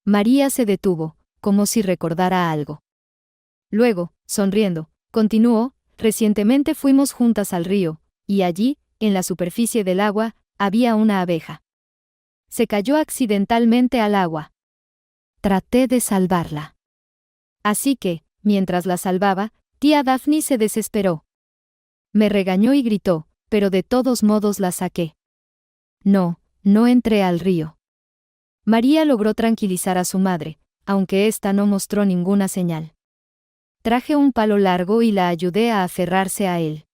María se detuvo, como si recordara algo. Luego, sonriendo, continuó, recientemente fuimos juntas al río, y allí, en la superficie del agua, había una abeja. Se cayó accidentalmente al agua. Traté de salvarla. Así que, mientras la salvaba, tía Daphne se desesperó. Me regañó y gritó, pero de todos modos la saqué. No entré al río. María logró tranquilizar a su madre, aunque ésta no mostró ninguna señal. Traje un palo largo y la ayudé a aferrarse a él.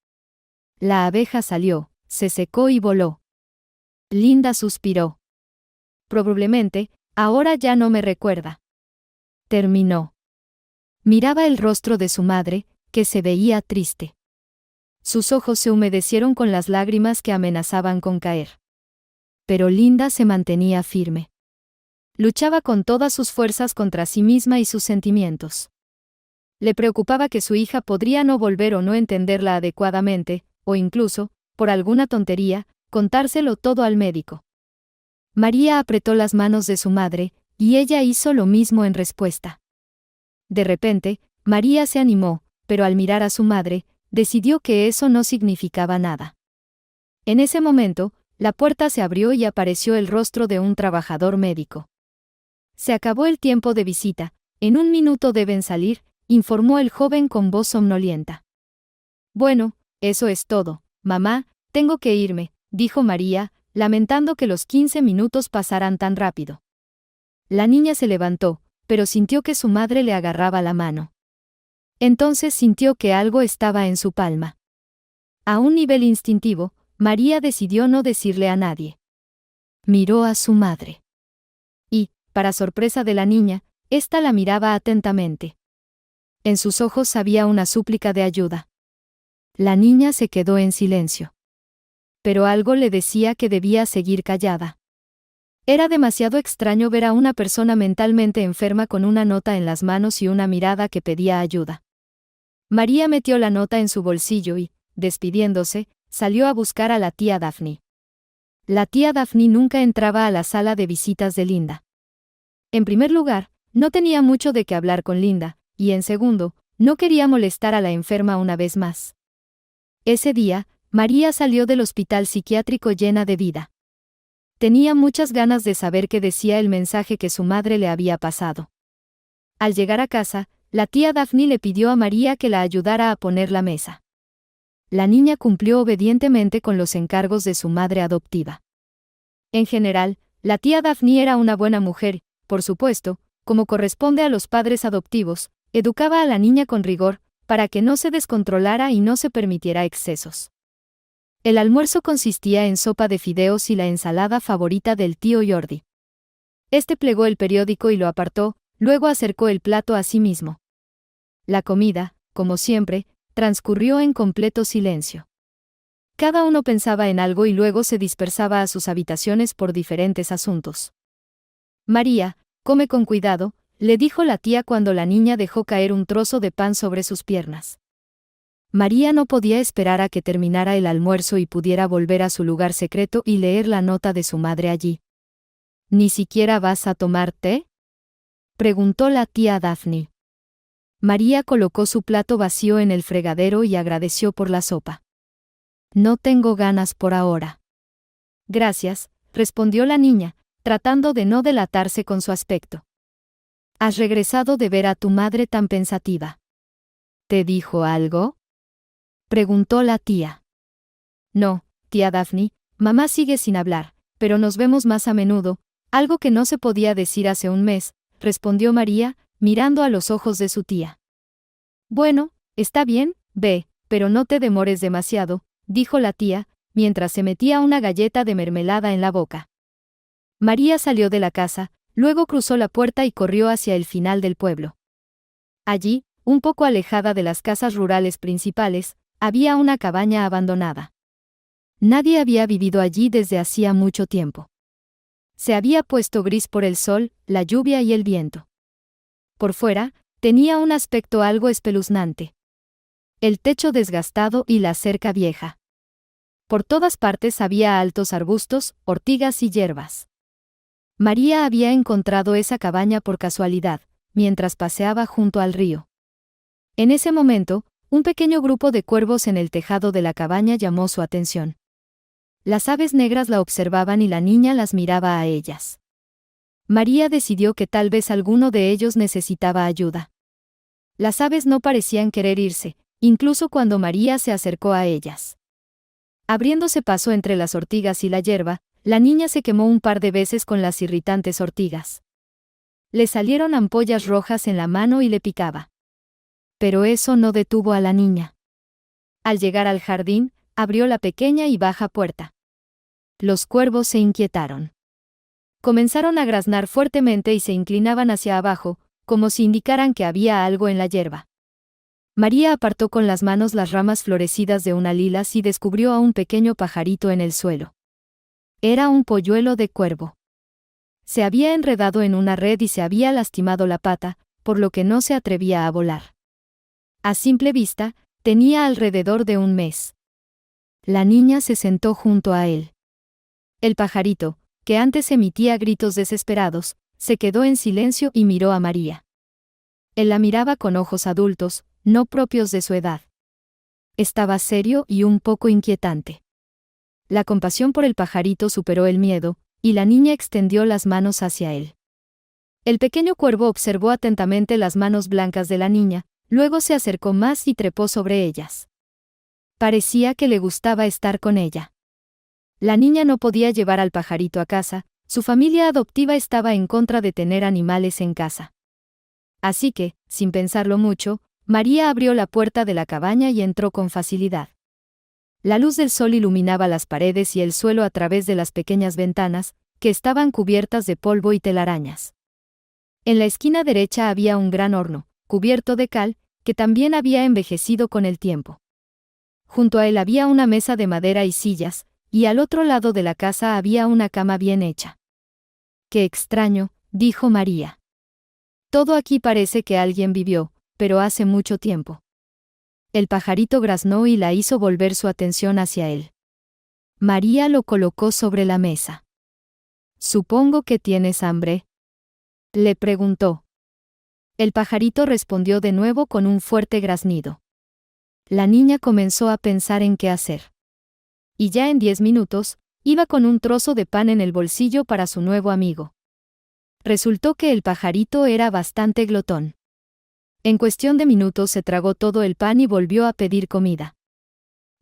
La abeja salió, se secó y voló. Linda suspiró. Probablemente, ahora ya no me recuerda. Terminó. Miraba el rostro de su madre, que se veía triste. Sus ojos se humedecieron con las lágrimas que amenazaban con caer. Pero Linda se mantenía firme. Luchaba con todas sus fuerzas contra sí misma y sus sentimientos. Le preocupaba que su hija podría no volver o no entenderla adecuadamente, o incluso, por alguna tontería, contárselo todo al médico. María apretó las manos de su madre, y ella hizo lo mismo en respuesta. De repente, María se animó, pero al mirar a su madre, decidió que eso no significaba nada. En ese momento, la puerta se abrió y apareció el rostro de un trabajador médico. Se acabó el tiempo de visita, en 1 minuto deben salir, informó el joven con voz somnolienta. Bueno, eso es todo, mamá, tengo que irme, dijo María, lamentando que los 15 minutos pasaran tan rápido. La niña se levantó, pero sintió que su madre le agarraba la mano. Entonces sintió que algo estaba en su palma. A un nivel instintivo, María decidió no decirle a nadie. Miró a su madre. Y, para sorpresa de la niña, ésta la miraba atentamente. En sus ojos había una súplica de ayuda. La niña se quedó en silencio. Pero algo le decía que debía seguir callada. Era demasiado extraño ver a una persona mentalmente enferma con una nota en las manos y una mirada que pedía ayuda. María metió la nota en su bolsillo y, despidiéndose, salió a buscar a la tía Daphne. La tía Daphne nunca entraba a la sala de visitas de Linda. En primer lugar, no tenía mucho de qué hablar con Linda, y en segundo, no quería molestar a la enferma una vez más. Ese día, María salió del hospital psiquiátrico llena de vida. Tenía muchas ganas de saber qué decía el mensaje que su madre le había pasado. Al llegar a casa, la tía Daphne le pidió a María que la ayudara a poner la mesa. La niña cumplió obedientemente con los encargos de su madre adoptiva. En general, la tía Daphne era una buena mujer, por supuesto, como corresponde a los padres adoptivos, educaba a la niña con rigor, para que no se descontrolara y no se permitiera excesos. El almuerzo consistía en sopa de fideos y la ensalada favorita del tío Jordi. Este plegó el periódico y lo apartó, luego acercó el plato a sí mismo. La comida, como siempre, transcurrió en completo silencio. Cada uno pensaba en algo y luego se dispersaba a sus habitaciones por diferentes asuntos. María, come con cuidado, le dijo la tía cuando la niña dejó caer un trozo de pan sobre sus piernas. María no podía esperar a que terminara el almuerzo y pudiera volver a su lugar secreto y leer la nota de su madre allí. ¿Ni siquiera vas a tomar té?, preguntó la tía Daphne. María colocó su plato vacío en el fregadero y agradeció por la sopa. No tengo ganas por ahora. Gracias, respondió la niña, tratando de no delatarse con su aspecto. ¿Has regresado de ver a tu madre tan pensativa? ¿Te dijo algo?, preguntó la tía. No, tía Daphne, mamá sigue sin hablar, pero nos vemos más a menudo, algo que no se podía decir hace un mes, respondió María, mirando a los ojos de su tía. Bueno, está bien, ve, pero no te demores demasiado, dijo la tía, mientras se metía una galleta de mermelada en la boca. María salió de la casa, luego cruzó la puerta y corrió hacia el final del pueblo. Allí, un poco alejada de las casas rurales principales, había una cabaña abandonada. Nadie había vivido allí desde hacía mucho tiempo. Se había puesto gris por el sol, la lluvia y el viento. Por fuera, tenía un aspecto algo espeluznante. El techo desgastado y la cerca vieja. Por todas partes había altos arbustos, ortigas y hierbas. María había encontrado esa cabaña por casualidad, mientras paseaba junto al río. En ese momento, un pequeño grupo de cuervos en el tejado de la cabaña llamó su atención. Las aves negras la observaban y la niña las miraba a ellas. María decidió que tal vez alguno de ellos necesitaba ayuda. Las aves no parecían querer irse, incluso cuando María se acercó a ellas. Abriéndose paso entre las ortigas y la hierba, la niña se quemó un par de veces con las irritantes ortigas. Le salieron ampollas rojas en la mano y le picaba. Pero eso no detuvo a la niña. Al llegar al jardín, abrió la pequeña y baja puerta. Los cuervos se inquietaron. Comenzaron a graznar fuertemente y se inclinaban hacia abajo, como si indicaran que había algo en la hierba. María apartó con las manos las ramas florecidas de una lilas y descubrió a un pequeño pajarito en el suelo. Era un polluelo de cuervo. Se había enredado en una red y se había lastimado la pata, por lo que no se atrevía a volar. A simple vista, tenía alrededor de un mes. La niña se sentó junto a él. El pajarito, que antes emitía gritos desesperados, se quedó en silencio y miró a María. Él la miraba con ojos adultos, no propios de su edad. Estaba serio y un poco inquietante. La compasión por el pajarito superó el miedo, y la niña extendió las manos hacia él. El pequeño cuervo observó atentamente las manos blancas de la niña, luego se acercó más y trepó sobre ellas. Parecía que le gustaba estar con ella. La niña no podía llevar al pajarito a casa, su familia adoptiva estaba en contra de tener animales en casa. Así que, sin pensarlo mucho, María abrió la puerta de la cabaña y entró con facilidad. La luz del sol iluminaba las paredes y el suelo a través de las pequeñas ventanas, que estaban cubiertas de polvo y telarañas. En la esquina derecha había un gran horno, cubierto de cal, que también había envejecido con el tiempo. Junto a él había una mesa de madera y sillas, y al otro lado de la casa había una cama bien hecha. «Qué extraño», dijo María. «Todo aquí parece que alguien vivió, pero hace mucho tiempo». El pajarito graznó y la hizo volver su atención hacia él. María lo colocó sobre la mesa. «Supongo que tienes hambre», le preguntó. El pajarito respondió de nuevo con un fuerte graznido. La niña comenzó a pensar en qué hacer. Y ya en 10 minutos, iba con un trozo de pan en el bolsillo para su nuevo amigo. Resultó que el pajarito era bastante glotón. En cuestión de minutos se tragó todo el pan y volvió a pedir comida.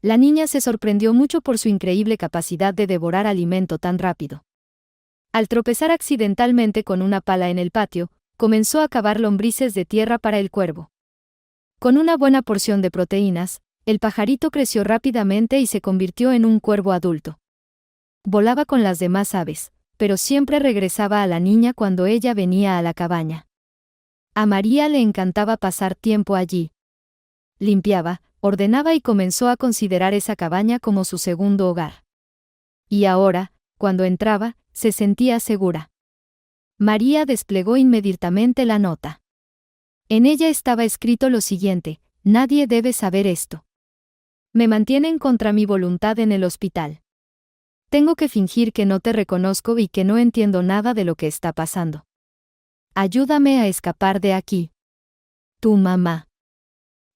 La niña se sorprendió mucho por su increíble capacidad de devorar alimento tan rápido. Al tropezar accidentalmente con una pala en el patio, comenzó a cavar lombrices de tierra para el cuervo. Con una buena porción de proteínas, el pajarito creció rápidamente y se convirtió en un cuervo adulto. Volaba con las demás aves, pero siempre regresaba a la niña cuando ella venía a la cabaña. A María le encantaba pasar tiempo allí. Limpiaba, ordenaba y comenzó a considerar esa cabaña como su segundo hogar. Y ahora, cuando entraba, se sentía segura. María desplegó inmediatamente la nota. En ella estaba escrito lo siguiente: «Nadie debe saber esto. Me mantienen contra mi voluntad en el hospital. Tengo que fingir que no te reconozco y que no entiendo nada de lo que está pasando. Ayúdame a escapar de aquí. Tu mamá».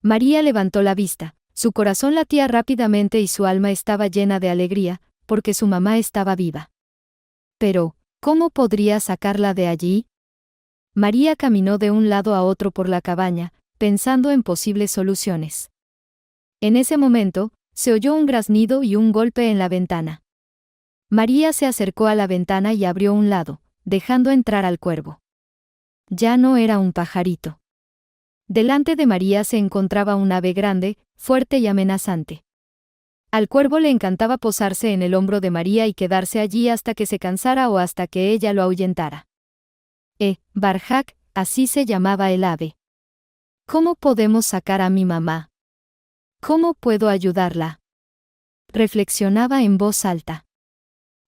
María levantó la vista, su corazón latía rápidamente y su alma estaba llena de alegría, porque su mamá estaba viva. Pero, ¿cómo podría sacarla de allí? María caminó de un lado a otro por la cabaña, pensando en posibles soluciones. En ese momento, se oyó un graznido y un golpe en la ventana. María se acercó a la ventana y abrió un lado, dejando entrar al cuervo. Ya no era un pajarito. Delante de María se encontraba un ave grande, fuerte y amenazante. Al cuervo le encantaba posarse en el hombro de María y quedarse allí hasta que se cansara o hasta que ella lo ahuyentara. Barjak, así se llamaba el ave. ¿Cómo podemos sacar a mi mamá? ¿Cómo puedo ayudarla? Reflexionaba en voz alta.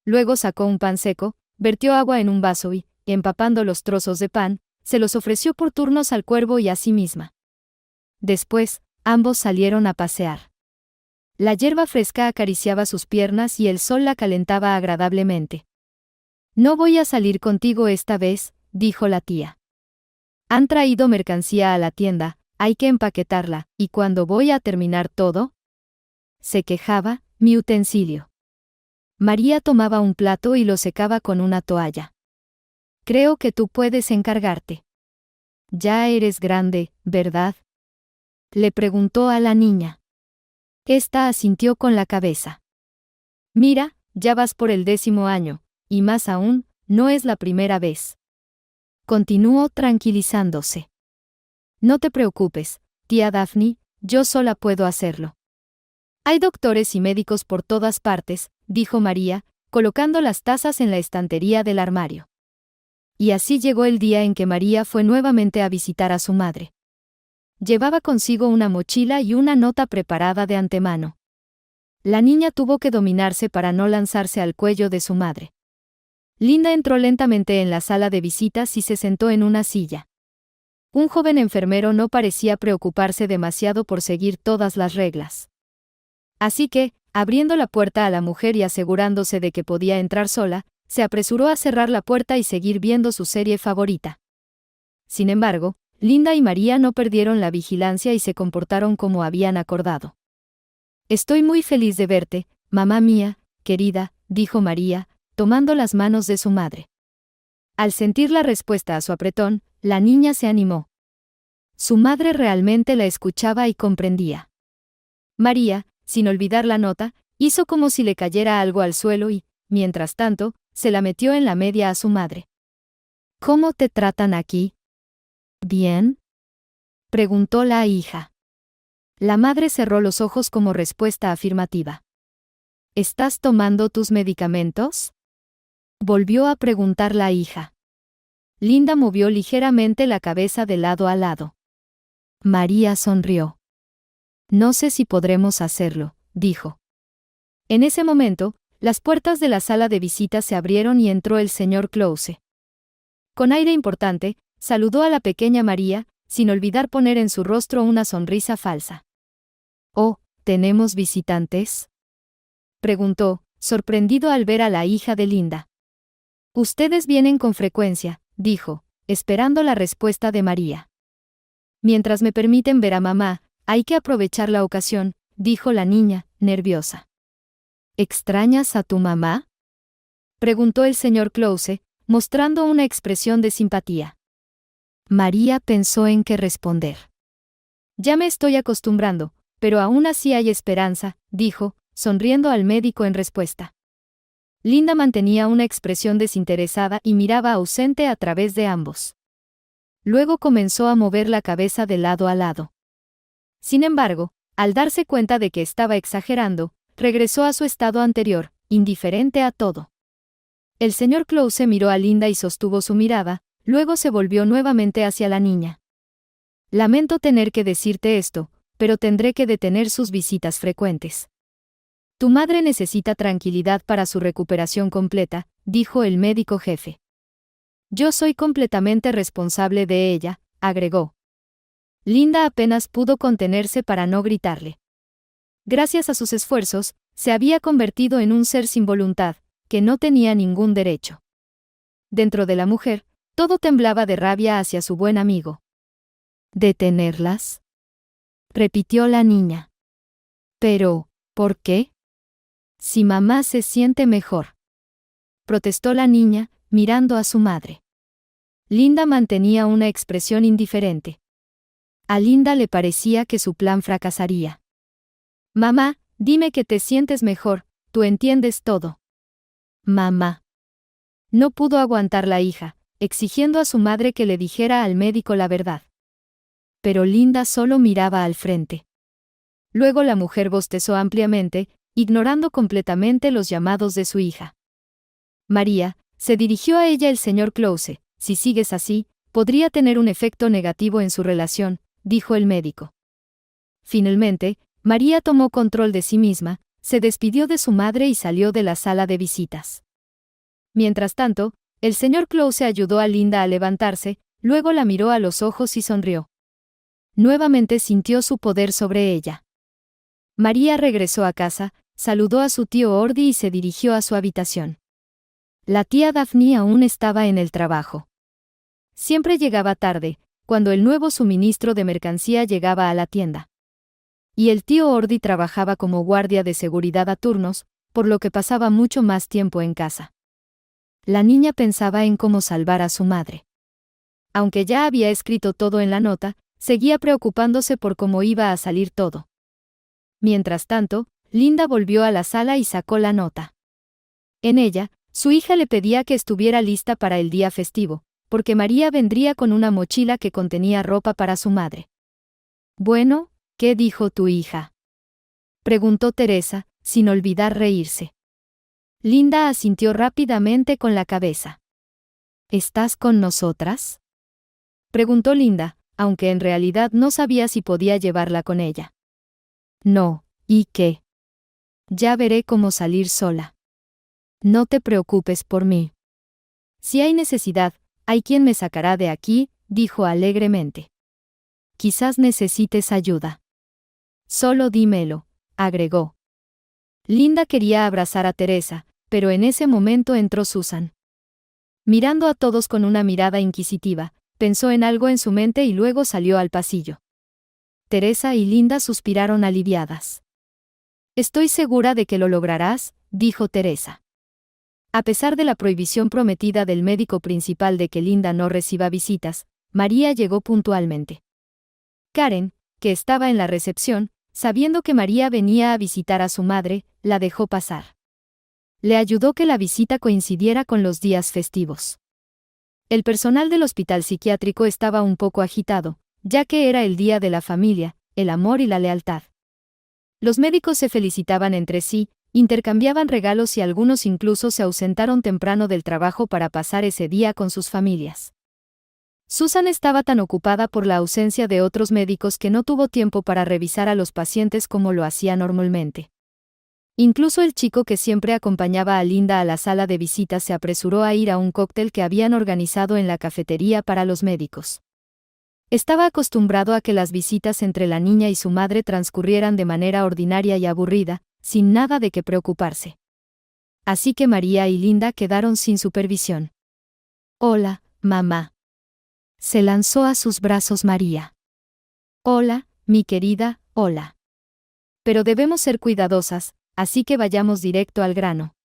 Luego sacó un pan seco, vertió agua en un vaso y, empapando los trozos de pan, se los ofreció por turnos al cuervo y a sí misma. Después, ambos salieron a pasear. La hierba fresca acariciaba sus piernas y el sol la calentaba agradablemente. «No voy a salir contigo esta vez», dijo la tía. «Han traído mercancía a la tienda, hay que empaquetarla, ¿y cuándo voy a terminar todo?», se quejaba, mi utensilio. María tomaba un plato y lo secaba con una toalla. «Creo que tú puedes encargarte. Ya eres grande, ¿verdad?», le preguntó a la niña. Esta asintió con la cabeza. «Mira, ya vas por el 10º año, y más aún, no es la primera vez», continuó tranquilizándose. «No te preocupes, tía Daphne, yo sola puedo hacerlo. Hay doctores y médicos por todas partes», dijo María, colocando las tazas en la estantería del armario. Y así llegó el día en que María fue nuevamente a visitar a su madre. Llevaba consigo una mochila y una nota preparada de antemano. La niña tuvo que dominarse para no lanzarse al cuello de su madre. Linda entró lentamente en la sala de visitas y se sentó en una silla. Un joven enfermero no parecía preocuparse demasiado por seguir todas las reglas. Así que, abriendo la puerta a la mujer y asegurándose de que podía entrar sola, se apresuró a cerrar la puerta y seguir viendo su serie favorita. Sin embargo, Linda y María no perdieron la vigilancia y se comportaron como habían acordado. «Estoy muy feliz de verte, mamá mía, querida», dijo María, tomando las manos de su madre. Al sentir la respuesta a su apretón, la niña se animó. Su madre realmente la escuchaba y comprendía. María, sin olvidar la nota, hizo como si le cayera algo al suelo y, mientras tanto, se la metió en la media a su madre. «¿Cómo te tratan aquí? ¿Bien?», preguntó la hija. La madre cerró los ojos como respuesta afirmativa. «¿Estás tomando tus medicamentos?», volvió a preguntar la hija. Linda movió ligeramente la cabeza de lado a lado. María sonrió. «No sé si podremos hacerlo», dijo. En ese momento, las puertas de la sala de visitas se abrieron y entró el señor Close. Con aire importante, saludó a la pequeña María, sin olvidar poner en su rostro una sonrisa falsa. Oh, ¿tenemos visitantes?, preguntó, sorprendido al ver a la hija de Linda. Ustedes vienen con frecuencia, dijo, esperando la respuesta de María. Mientras me permiten ver a mamá, hay que aprovechar la ocasión, dijo la niña, nerviosa. ¿Extrañas a tu mamá?, preguntó el señor Close, mostrando una expresión de simpatía. María pensó en qué responder. Ya me estoy acostumbrando, pero aún así hay esperanza, dijo, sonriendo al médico en respuesta. Linda mantenía una expresión desinteresada y miraba ausente a través de ambos. Luego comenzó a mover la cabeza de lado a lado. Sin embargo, al darse cuenta de que estaba exagerando, regresó a su estado anterior, indiferente a todo. El señor Close miró a Linda y sostuvo su mirada, luego se volvió nuevamente hacia la niña. Lamento tener que decirte esto, pero tendré que detener sus visitas frecuentes. Tu madre necesita tranquilidad para su recuperación completa, dijo el médico jefe. Yo soy completamente responsable de ella, agregó. Linda apenas pudo contenerse para no gritarle. Gracias a sus esfuerzos, se había convertido en un ser sin voluntad, que no tenía ningún derecho. Dentro de la mujer, todo temblaba de rabia hacia su buen amigo. ¿Detenerlas?, repitió la niña. Pero, ¿por qué? Si mamá se siente mejor, protestó la niña, mirando a su madre. Linda mantenía una expresión indiferente. A Linda le parecía que su plan fracasaría. Mamá, dime que te sientes mejor, tú entiendes todo. Mamá. No pudo aguantar la hija, exigiendo a su madre que le dijera al médico la verdad. Pero Linda solo miraba al frente. Luego la mujer bostezó ampliamente, ignorando completamente los llamados de su hija. María, se dirigió a ella el señor Close, si sigues así, podría tener un efecto negativo en su relación, dijo el médico. Finalmente, María tomó control de sí misma, se despidió de su madre y salió de la sala de visitas. Mientras tanto, el señor Close ayudó a Linda a levantarse, luego la miró a los ojos y sonrió. Nuevamente sintió su poder sobre ella. María regresó a casa, saludó a su tío Ordi y se dirigió a su habitación. La tía Daphne aún estaba en el trabajo. Siempre llegaba tarde, cuando el nuevo suministro de mercancía llegaba a la tienda. Y el tío Ordi trabajaba como guardia de seguridad a turnos, por lo que pasaba mucho más tiempo en casa. La niña pensaba en cómo salvar a su madre. Aunque ya había escrito todo en la nota, seguía preocupándose por cómo iba a salir todo. Mientras tanto, Linda volvió a la sala y sacó la nota. En ella, su hija le pedía que estuviera lista para el día festivo, porque María vendría con una mochila que contenía ropa para su madre. Bueno, ¿qué dijo tu hija?, preguntó Teresa, sin olvidar reírse. Linda asintió rápidamente con la cabeza. ¿Estás con nosotras?, preguntó Linda, aunque en realidad no sabía si podía llevarla con ella. No, ¿y qué? Ya veré cómo salir sola. No te preocupes por mí. Si hay necesidad, hay quien me sacará de aquí, dijo alegremente. Quizás necesites ayuda. Solo dímelo, agregó. Linda quería abrazar a Teresa, pero en ese momento entró Susan. Mirando a todos con una mirada inquisitiva, pensó en algo en su mente y luego salió al pasillo. Teresa y Linda suspiraron aliviadas. Estoy segura de que lo lograrás, dijo Teresa. A pesar de la prohibición prometida del médico principal de que Linda no reciba visitas, María llegó puntualmente. Karen, que estaba en la recepción, sabiendo que María venía a visitar a su madre, la dejó pasar. Le ayudó que la visita coincidiera con los días festivos. El personal del hospital psiquiátrico estaba un poco agitado, ya que era el día de la familia, el amor y la lealtad. Los médicos se felicitaban entre sí, intercambiaban regalos y algunos incluso se ausentaron temprano del trabajo para pasar ese día con sus familias. Susan estaba tan ocupada por la ausencia de otros médicos que no tuvo tiempo para revisar a los pacientes como lo hacía normalmente. Incluso el chico que siempre acompañaba a Linda a la sala de visitas se apresuró a ir a un cóctel que habían organizado en la cafetería para los médicos. Estaba acostumbrado a que las visitas entre la niña y su madre transcurrieran de manera ordinaria y aburrida, sin nada de qué preocuparse. Así que María y Linda quedaron sin supervisión. «Hola, mamá». Se lanzó a sus brazos María. «Hola, mi querida, hola. Pero debemos ser cuidadosas, así que vayamos directo al grano»,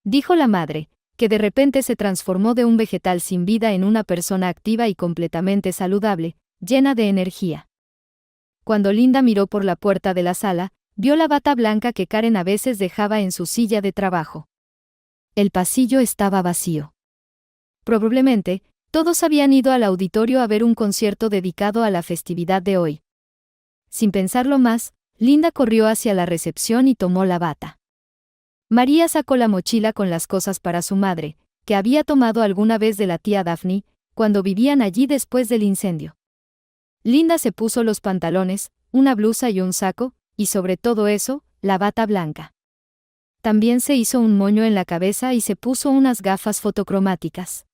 dijo la madre, que de repente se transformó de un vegetal sin vida en una persona activa y completamente saludable, llena de energía. Cuando Linda miró por la puerta de la sala, vio la bata blanca que Karen a veces dejaba en su silla de trabajo. El pasillo estaba vacío. Probablemente, todos habían ido al auditorio a ver un concierto dedicado a la festividad de hoy. Sin pensarlo más, Linda corrió hacia la recepción y tomó la bata. María sacó la mochila con las cosas para su madre, que había tomado alguna vez de la tía Daphne, cuando vivían allí después del incendio. Linda se puso los pantalones, una blusa y un saco, y sobre todo eso, la bata blanca. También se hizo un moño en la cabeza y se puso unas gafas fotocromáticas.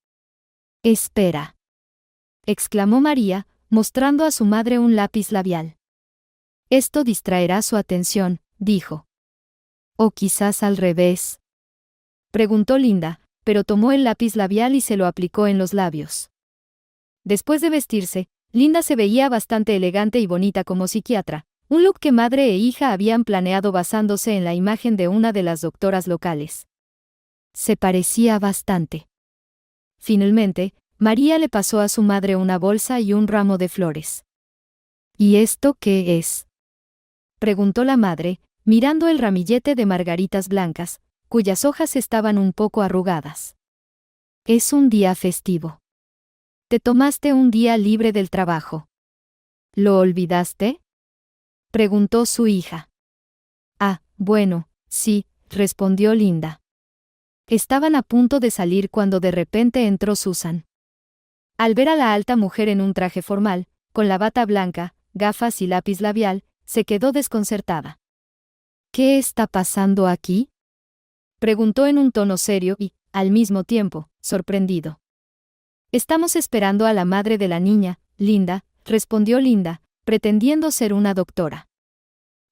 «Espera», exclamó María, mostrando a su madre un lápiz labial. «Esto distraerá su atención», dijo. «¿O quizás al revés?», preguntó Linda, pero tomó el lápiz labial y se lo aplicó en los labios. Después de vestirse, Linda se veía bastante elegante y bonita como psiquiatra, un look que madre e hija habían planeado basándose en la imagen de una de las doctoras locales. Se parecía bastante. Finalmente, María le pasó a su madre una bolsa y un ramo de flores. «¿Y esto qué es?», preguntó la madre, mirando el ramillete de margaritas blancas, cuyas hojas estaban un poco arrugadas. «Es un día festivo. Te tomaste un día libre del trabajo. ¿Lo olvidaste?», preguntó su hija. «Ah, bueno, sí», respondió Linda. Estaban a punto de salir cuando de repente entró Susan. Al ver a la alta mujer en un traje formal, con la bata blanca, gafas y lápiz labial, se quedó desconcertada. «¿Qué está pasando aquí?», preguntó en un tono serio y, al mismo tiempo, sorprendido. «Estamos esperando a la madre de la niña, Linda», respondió Linda, pretendiendo ser una doctora.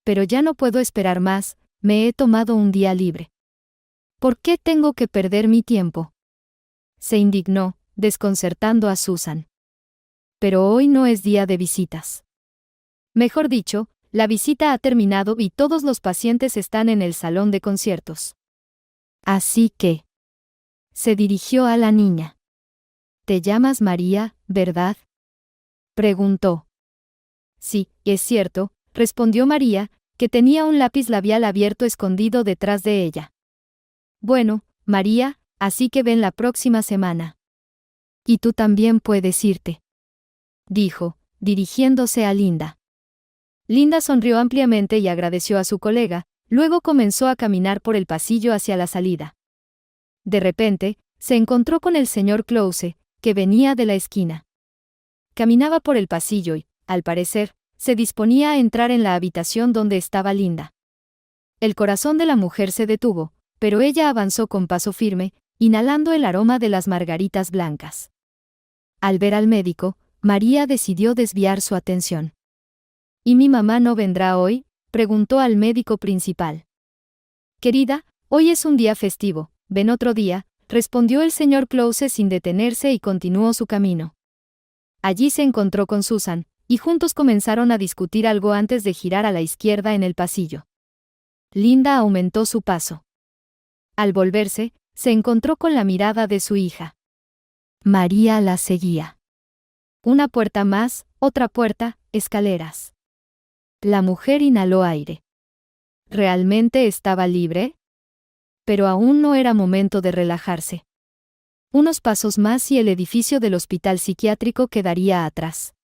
«Pero ya no puedo esperar más, me he tomado un día libre. ¿Por qué tengo que perder mi tiempo?», se indignó, desconcertando a Susan. «Pero hoy no es día de visitas. Mejor dicho, la visita ha terminado y todos los pacientes están en el salón de conciertos. Así que…», se dirigió a la niña. «¿Te llamas María, verdad?», preguntó. «Sí, es cierto», respondió María, que tenía un lápiz labial abierto escondido detrás de ella. «Bueno, María, así que ven la próxima semana. Y tú también puedes irte», dijo, dirigiéndose a Linda. Linda sonrió ampliamente y agradeció a su colega, luego comenzó a caminar por el pasillo hacia la salida. De repente, se encontró con el señor Close, que venía de la esquina. Caminaba por el pasillo y, al parecer, se disponía a entrar en la habitación donde estaba Linda. El corazón de la mujer se detuvo, pero ella avanzó con paso firme, inhalando el aroma de las margaritas blancas. Al ver al médico, María decidió desviar su atención. «¿Y mi mamá no vendrá hoy?», preguntó al médico principal. «Querida, hoy es un día festivo, ven otro día», respondió el señor Close sin detenerse y continuó su camino. Allí se encontró con Susan, y juntos comenzaron a discutir algo antes de girar a la izquierda en el pasillo. Linda aumentó su paso. Al volverse, se encontró con la mirada de su hija. María la seguía. Una puerta más, otra puerta, escaleras. La mujer inhaló aire. ¿Realmente estaba libre? Pero aún no era momento de relajarse. Unos pasos más y el edificio del hospital psiquiátrico quedaría atrás.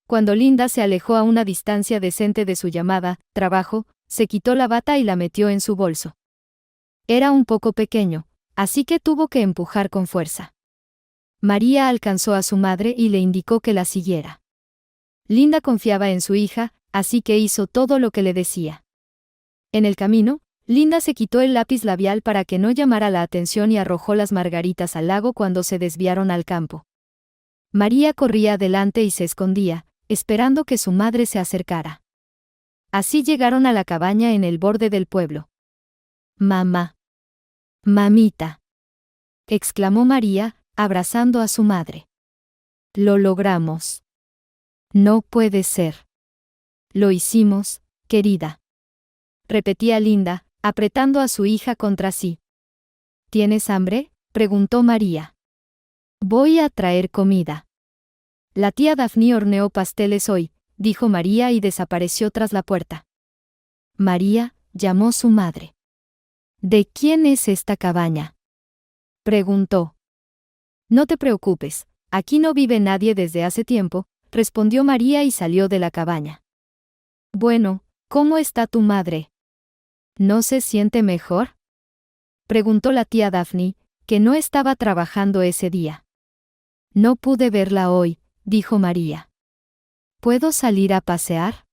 Cuando Linda se alejó a una distancia decente de su llamada trabajo, se quitó la bata y la metió en su bolso. Era un poco pequeño, así que tuvo que empujar con fuerza. María alcanzó a su madre y le indicó que la siguiera. Linda confiaba en su hija, así que hizo todo lo que le decía. En el camino, Linda se quitó el lápiz labial para que no llamara la atención y arrojó las margaritas al lago cuando se desviaron al campo. María corría adelante y se escondía, esperando que su madre se acercara. Así llegaron a la cabaña en el borde del pueblo. «Mamá. Mamita», exclamó María, abrazando a su madre. «Lo logramos». «No puede ser». «Lo hicimos, querida», repetía Linda, apretando a su hija contra sí. «¿Tienes hambre?», preguntó María. «Voy a traer comida». «La tía Daphne horneó pasteles hoy», dijo María y desapareció tras la puerta. María, llamó su madre. «¿De quién es esta cabaña?», preguntó. «No te preocupes, aquí no vive nadie desde hace tiempo», respondió María y salió de la cabaña. «Bueno, ¿cómo está tu madre? ¿No se siente mejor?», preguntó la tía Daphne, que no estaba trabajando ese día. «No pude verla hoy», dijo María. «¿Puedo salir a pasear?»,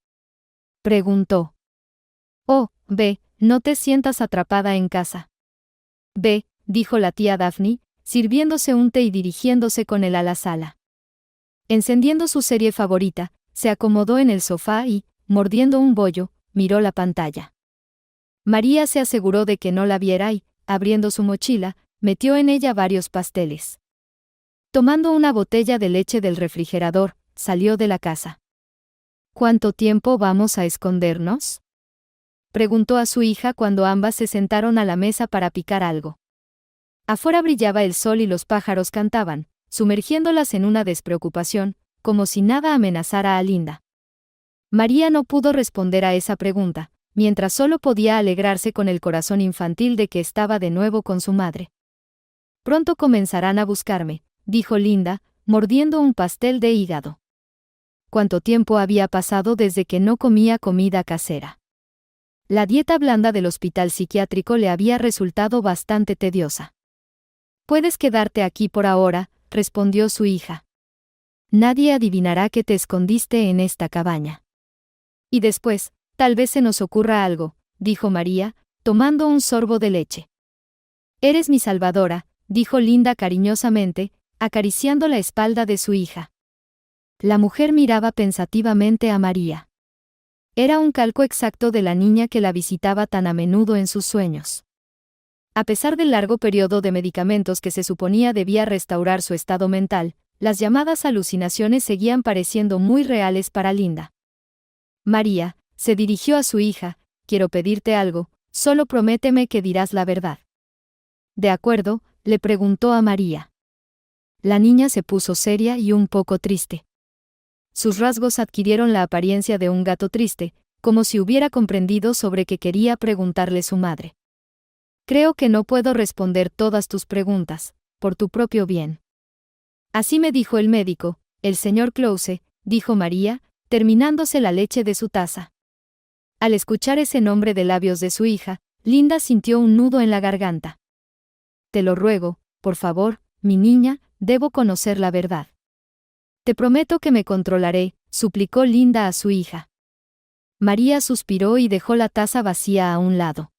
preguntó. «Oh, ve, no te sientas atrapada en casa». «Ve», dijo la tía Daphne, sirviéndose un té y dirigiéndose con él a la sala. Encendiendo su serie favorita, se acomodó en el sofá y, mordiendo un bollo, miró la pantalla. María se aseguró de que no la viera y, abriendo su mochila, metió en ella varios pasteles. Tomando una botella de leche del refrigerador, salió de la casa. «¿Cuánto tiempo vamos a escondernos?», preguntó a su hija cuando ambas se sentaron a la mesa para picar algo. Afuera brillaba el sol y los pájaros cantaban, sumergiéndolas en una despreocupación, como si nada amenazara a Linda. María no pudo responder a esa pregunta, mientras solo podía alegrarse con el corazón infantil de que estaba de nuevo con su madre. «Pronto comenzarán a buscarme», dijo Linda, mordiendo un pastel de hígado. ¿Cuánto tiempo había pasado desde que no comía comida casera? La dieta blanda del hospital psiquiátrico le había resultado bastante tediosa. «Puedes quedarte aquí por ahora», respondió su hija. «Nadie adivinará que te escondiste en esta cabaña. Y después, tal vez se nos ocurra algo», dijo María, tomando un sorbo de leche. «Eres mi salvadora», dijo Linda cariñosamente, acariciando la espalda de su hija. La mujer miraba pensativamente a María. Era un calco exacto de la niña que la visitaba tan a menudo en sus sueños. A pesar del largo periodo de medicamentos que se suponía debía restaurar su estado mental, las llamadas alucinaciones seguían pareciendo muy reales para Linda. «María», se dirigió a su hija, «quiero pedirte algo, solo prométeme que dirás la verdad». «¿De acuerdo?», le preguntó a María. La niña se puso seria y un poco triste. Sus rasgos adquirieron la apariencia de un gato triste, como si hubiera comprendido sobre qué quería preguntarle su madre. «Creo que no puedo responder todas tus preguntas, por tu propio bien». «Así me dijo el médico, el señor Close», dijo María, terminándose la leche de su taza. Al escuchar ese nombre de labios de su hija, Linda sintió un nudo en la garganta. «Te lo ruego, por favor, mi niña, debo conocer la verdad». «Te prometo que me controlaré», suplicó Linda a su hija. María suspiró y dejó la taza vacía a un lado.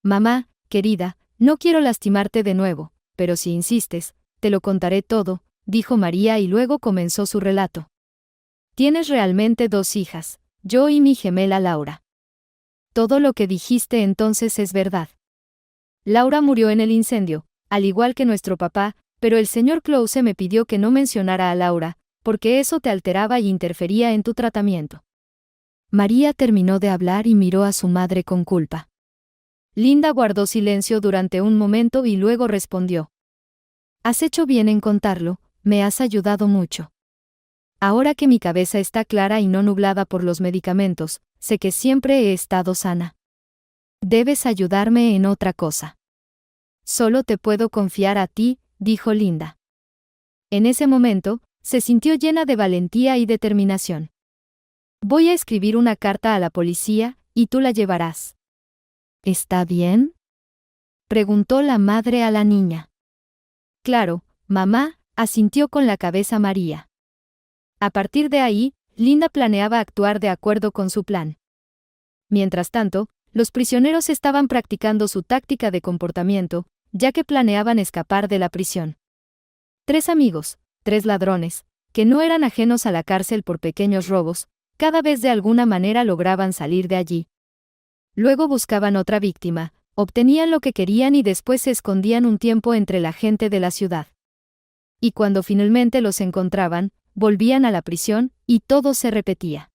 «Mamá, querida, no quiero lastimarte de nuevo, pero si insistes, te lo contaré todo», dijo María y luego comenzó su relato. «Tienes realmente 2 hijas, yo y mi gemela Laura. Todo lo que dijiste entonces es verdad. Laura murió en el incendio, al igual que nuestro papá, pero el señor Close me pidió que no mencionara a Laura, porque eso te alteraba y interfería en tu tratamiento». María terminó de hablar y miró a su madre con culpa. Linda guardó silencio durante un momento y luego respondió. «Has hecho bien en contarlo, me has ayudado mucho. Ahora que mi cabeza está clara y no nublada por los medicamentos, sé que siempre he estado sana. Debes ayudarme en otra cosa». «Solo te puedo confiar a ti», dijo Linda. En ese momento, se sintió llena de valentía y determinación. «Voy a escribir una carta a la policía, y tú la llevarás». «¿Está bien?», preguntó la madre a la niña. «Claro, mamá», asintió con la cabeza María. A partir de ahí, Linda planeaba actuar de acuerdo con su plan. Mientras tanto, los prisioneros estaban practicando su táctica de comportamiento, ya que planeaban escapar de la prisión. 3 amigos, 3 ladrones, que no eran ajenos a la cárcel por pequeños robos, cada vez de alguna manera lograban salir de allí. Luego buscaban otra víctima, obtenían lo que querían y después se escondían un tiempo entre la gente de la ciudad. Y cuando finalmente los encontraban, volvían a la prisión, y todo se repetía.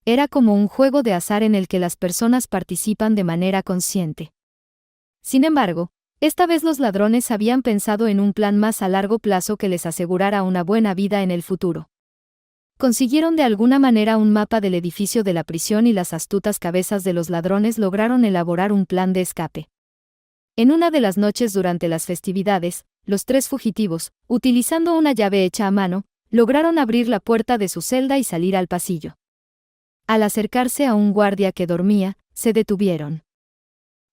Era como un juego de azar en el que las personas participan de manera consciente. Sin embargo, esta vez los ladrones habían pensado en un plan más a largo plazo que les asegurara una buena vida en el futuro. Consiguieron de alguna manera un mapa del edificio de la prisión y las astutas cabezas de los ladrones lograron elaborar un plan de escape. En una de las noches durante las festividades, los 3 fugitivos, utilizando una llave hecha a mano, lograron abrir la puerta de su celda y salir al pasillo. Al acercarse a un guardia que dormía, se detuvieron.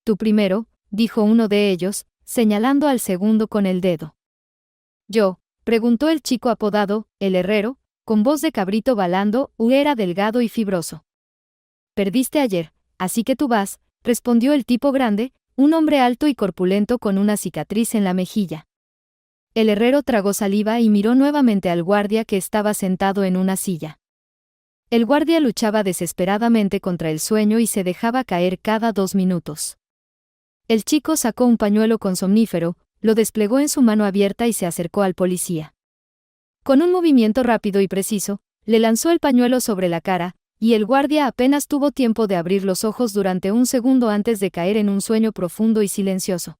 «Tú primero», dijo uno de ellos, señalando al segundo con el dedo. «¿Yo?», preguntó el chico apodado, el herrero, con voz de cabrito balando, era delgado y fibroso. «Perdiste ayer, así que tú vas», respondió el tipo grande, un hombre alto y corpulento con una cicatriz en la mejilla. El herrero tragó saliva y miró nuevamente al guardia que estaba sentado en una silla. El guardia luchaba desesperadamente contra el sueño y se dejaba caer cada 2 minutos. El chico sacó un pañuelo con somnífero, lo desplegó en su mano abierta y se acercó al policía. Con un movimiento rápido y preciso, le lanzó el pañuelo sobre la cara, y el guardia apenas tuvo tiempo de abrir los ojos durante un segundo antes de caer en un sueño profundo y silencioso.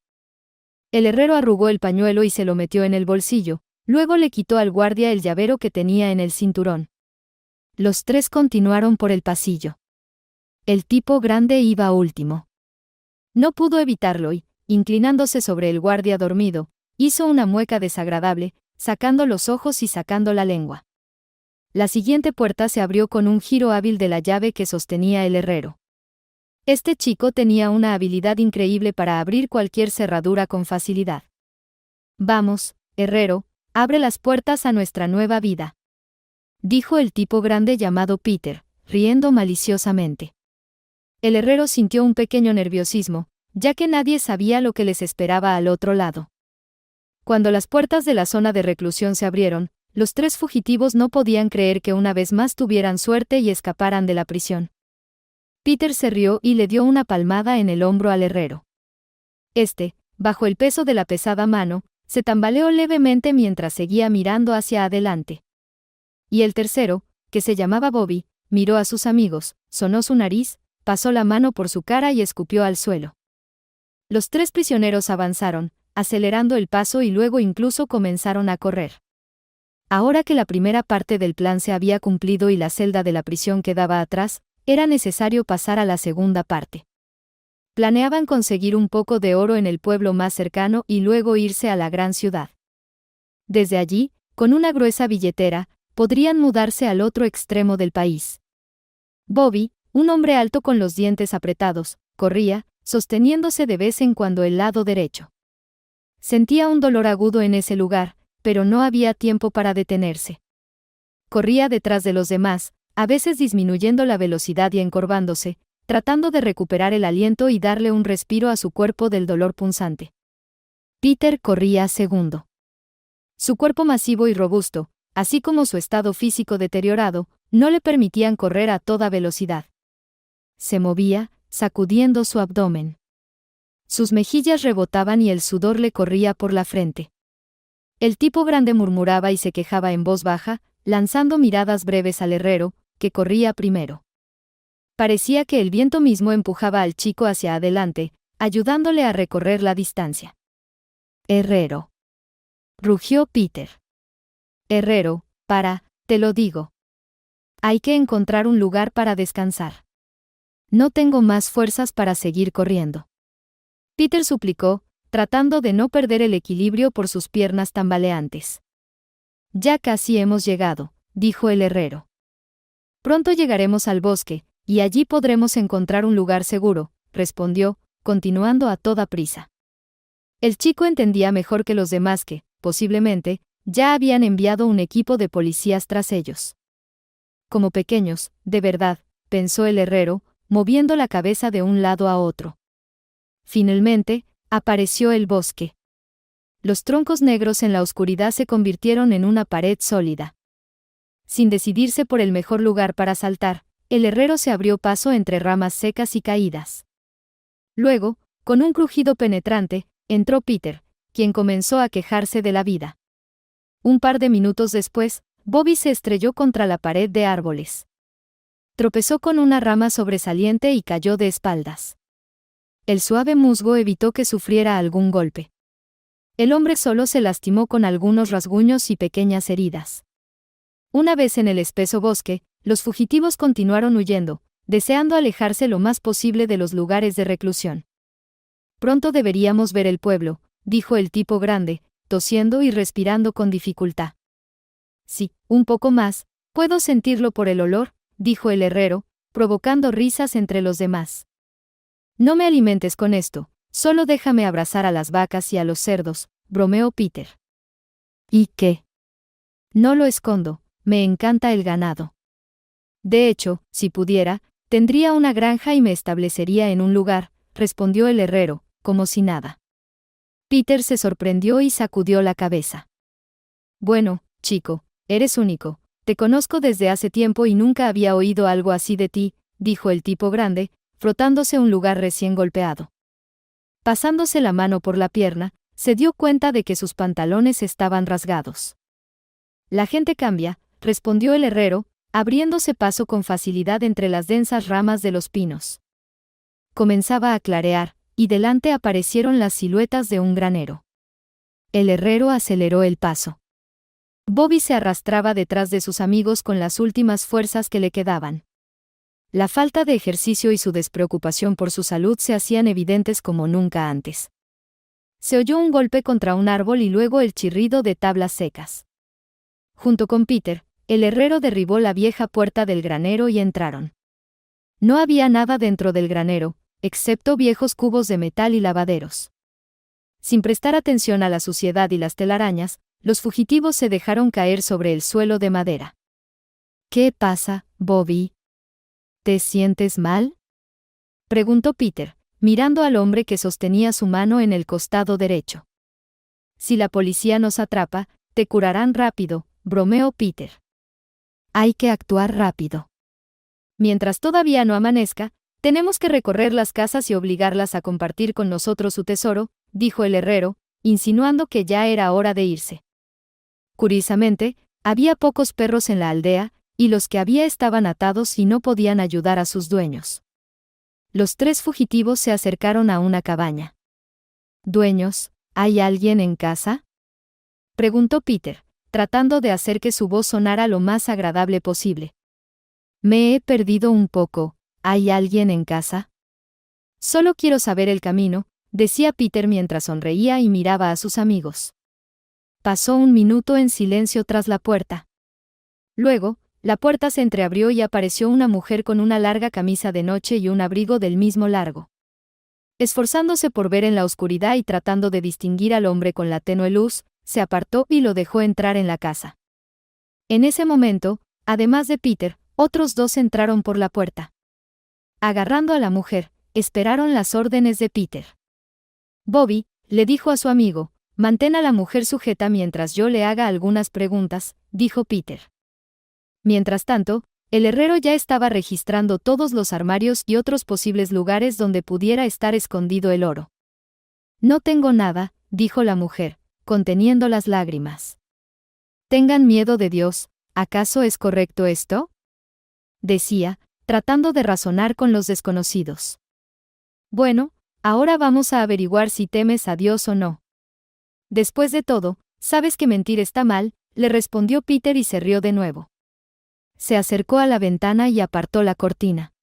El herrero arrugó el pañuelo y se lo metió en el bolsillo, luego le quitó al guardia el llavero que tenía en el cinturón. Los 3 continuaron por el pasillo. El tipo grande iba último. No pudo evitarlo y, inclinándose sobre el guardia dormido, hizo una mueca desagradable, sacando los ojos y sacando la lengua. La siguiente puerta se abrió con un giro hábil de la llave que sostenía el herrero. Este chico tenía una habilidad increíble para abrir cualquier cerradura con facilidad. «Vamos, herrero, abre las puertas a nuestra nueva vida», dijo el tipo grande llamado Peter, riendo maliciosamente. El herrero sintió un pequeño nerviosismo, ya que nadie sabía lo que les esperaba al otro lado. Cuando las puertas de la zona de reclusión se abrieron, los 3 fugitivos no podían creer que una vez más tuvieran suerte y escaparan de la prisión. Peter se rió y le dio una palmada en el hombro al herrero. Este, bajo el peso de la pesada mano, se tambaleó levemente mientras seguía mirando hacia adelante. Y el tercero, que se llamaba Bobby, miró a sus amigos, sonó su nariz, pasó la mano por su cara y escupió al suelo. Los 3 prisioneros avanzaron, acelerando el paso y luego incluso comenzaron a correr. Ahora que la primera parte del plan se había cumplido y la celda de la prisión quedaba atrás, era necesario pasar a la segunda parte. Planeaban conseguir un poco de oro en el pueblo más cercano y luego irse a la gran ciudad. Desde allí, con una gruesa billetera, podrían mudarse al otro extremo del país. Bobby, un hombre alto con los dientes apretados, corría, sosteniéndose de vez en cuando el lado derecho. Sentía un dolor agudo en ese lugar, pero no había tiempo para detenerse. Corría detrás de los demás, a veces disminuyendo la velocidad y encorvándose, tratando de recuperar el aliento y darle un respiro a su cuerpo del dolor punzante. Peter corría segundo. Su cuerpo masivo y robusto, así como su estado físico deteriorado, no le permitían correr a toda velocidad. Se movía, sacudiendo su abdomen. Sus mejillas rebotaban y el sudor le corría por la frente. El tipo grande murmuraba y se quejaba en voz baja, lanzando miradas breves al herrero, que corría primero. Parecía que el viento mismo empujaba al chico hacia adelante, ayudándole a recorrer la distancia. «Herrero», rugió Peter. «Herrero, te lo digo. Hay que encontrar un lugar para descansar. No tengo más fuerzas para seguir corriendo». Peter suplicó, tratando de no perder el equilibrio por sus piernas tambaleantes. «Ya casi hemos llegado», dijo el herrero. «Pronto llegaremos al bosque, y allí podremos encontrar un lugar seguro», respondió, continuando a toda prisa. El chico entendía mejor que los demás que, posiblemente, ya habían enviado un equipo de policías tras ellos. Como pequeños, de verdad, pensó el herrero, moviendo la cabeza de un lado a otro. Finalmente, apareció el bosque. Los troncos negros en la oscuridad se convirtieron en una pared sólida. Sin decidirse por el mejor lugar para saltar, el herrero se abrió paso entre ramas secas y caídas. Luego, con un crujido penetrante, entró Peter, quien comenzó a quejarse de la vida. Un par de minutos después, Bobby se estrelló contra la pared de árboles. Tropezó con una rama sobresaliente y cayó de espaldas. El suave musgo evitó que sufriera algún golpe. El hombre solo se lastimó con algunos rasguños y pequeñas heridas. Una vez en el espeso bosque, los fugitivos continuaron huyendo, deseando alejarse lo más posible de los lugares de reclusión. Pronto deberíamos ver el pueblo, dijo el tipo grande, tosiendo y respirando con dificultad. Sí, un poco más, puedo sentirlo por el olor, dijo el herrero, provocando risas entre los demás. No me alimentes con esto, solo déjame abrazar a las vacas y a los cerdos, bromeó Peter. ¿Y qué? No lo escondo, me encanta el ganado. De hecho, si pudiera, tendría una granja y me establecería en un lugar, respondió el herrero, como si nada. Peter se sorprendió y sacudió la cabeza. Bueno, chico, eres único, te conozco desde hace tiempo y nunca había oído algo así de ti, dijo el tipo grande, frotándose un lugar recién golpeado. Pasándose la mano por la pierna, se dio cuenta de que sus pantalones estaban rasgados. La gente cambia, respondió el herrero, abriéndose paso con facilidad entre las densas ramas de los pinos. Comenzaba a clarear, y delante aparecieron las siluetas de un granero. El herrero aceleró el paso. Bobby se arrastraba detrás de sus amigos con las últimas fuerzas que le quedaban. La falta de ejercicio y su despreocupación por su salud se hacían evidentes como nunca antes. Se oyó un golpe contra un árbol y luego el chirrido de tablas secas. Junto con Peter, el herrero derribó la vieja puerta del granero y entraron. No había nada dentro del granero, excepto viejos cubos de metal y lavaderos. Sin prestar atención a la suciedad y las telarañas, los fugitivos se dejaron caer sobre el suelo de madera. ¿Qué pasa, Bobby? ¿Te sientes mal?, preguntó Peter, mirando al hombre que sostenía su mano en el costado derecho. Si la policía nos atrapa, te curarán rápido, bromeó Peter. Hay que actuar rápido. Mientras todavía no amanezca, tenemos que recorrer las casas y obligarlas a compartir con nosotros su tesoro, dijo el herrero, insinuando que ya era hora de irse. Curiosamente, había pocos perros en la aldea, y los que había estaban atados y no podían ayudar a sus dueños. Los tres fugitivos se acercaron a una cabaña. «Dueños, ¿hay alguien en casa?», preguntó Peter, tratando de hacer que su voz sonara lo más agradable posible. «Me he perdido un poco, ¿hay alguien en casa?». «Solo quiero saber el camino», decía Peter mientras sonreía y miraba a sus amigos. Pasó un minuto en silencio tras la puerta. Luego, la puerta se entreabrió y apareció una mujer con una larga camisa de noche y un abrigo del mismo largo. Esforzándose por ver en la oscuridad y tratando de distinguir al hombre con la tenue luz, se apartó y lo dejó entrar en la casa. En ese momento, además de Peter, otros dos entraron por la puerta. Agarrando a la mujer, esperaron las órdenes de Peter. Bobby, le dijo a su amigo, mantén a la mujer sujeta mientras yo le haga algunas preguntas, dijo Peter. Mientras tanto, el herrero ya estaba registrando todos los armarios y otros posibles lugares donde pudiera estar escondido el oro. No tengo nada, dijo la mujer, conteniendo las lágrimas. Tengan miedo de Dios, ¿acaso es correcto esto?, decía, tratando de razonar con los desconocidos. Bueno, ahora vamos a averiguar si temes a Dios o no. Después de todo, sabes que mentir está mal, le respondió Peter y se rió de nuevo. Se acercó a la ventana y apartó la cortina.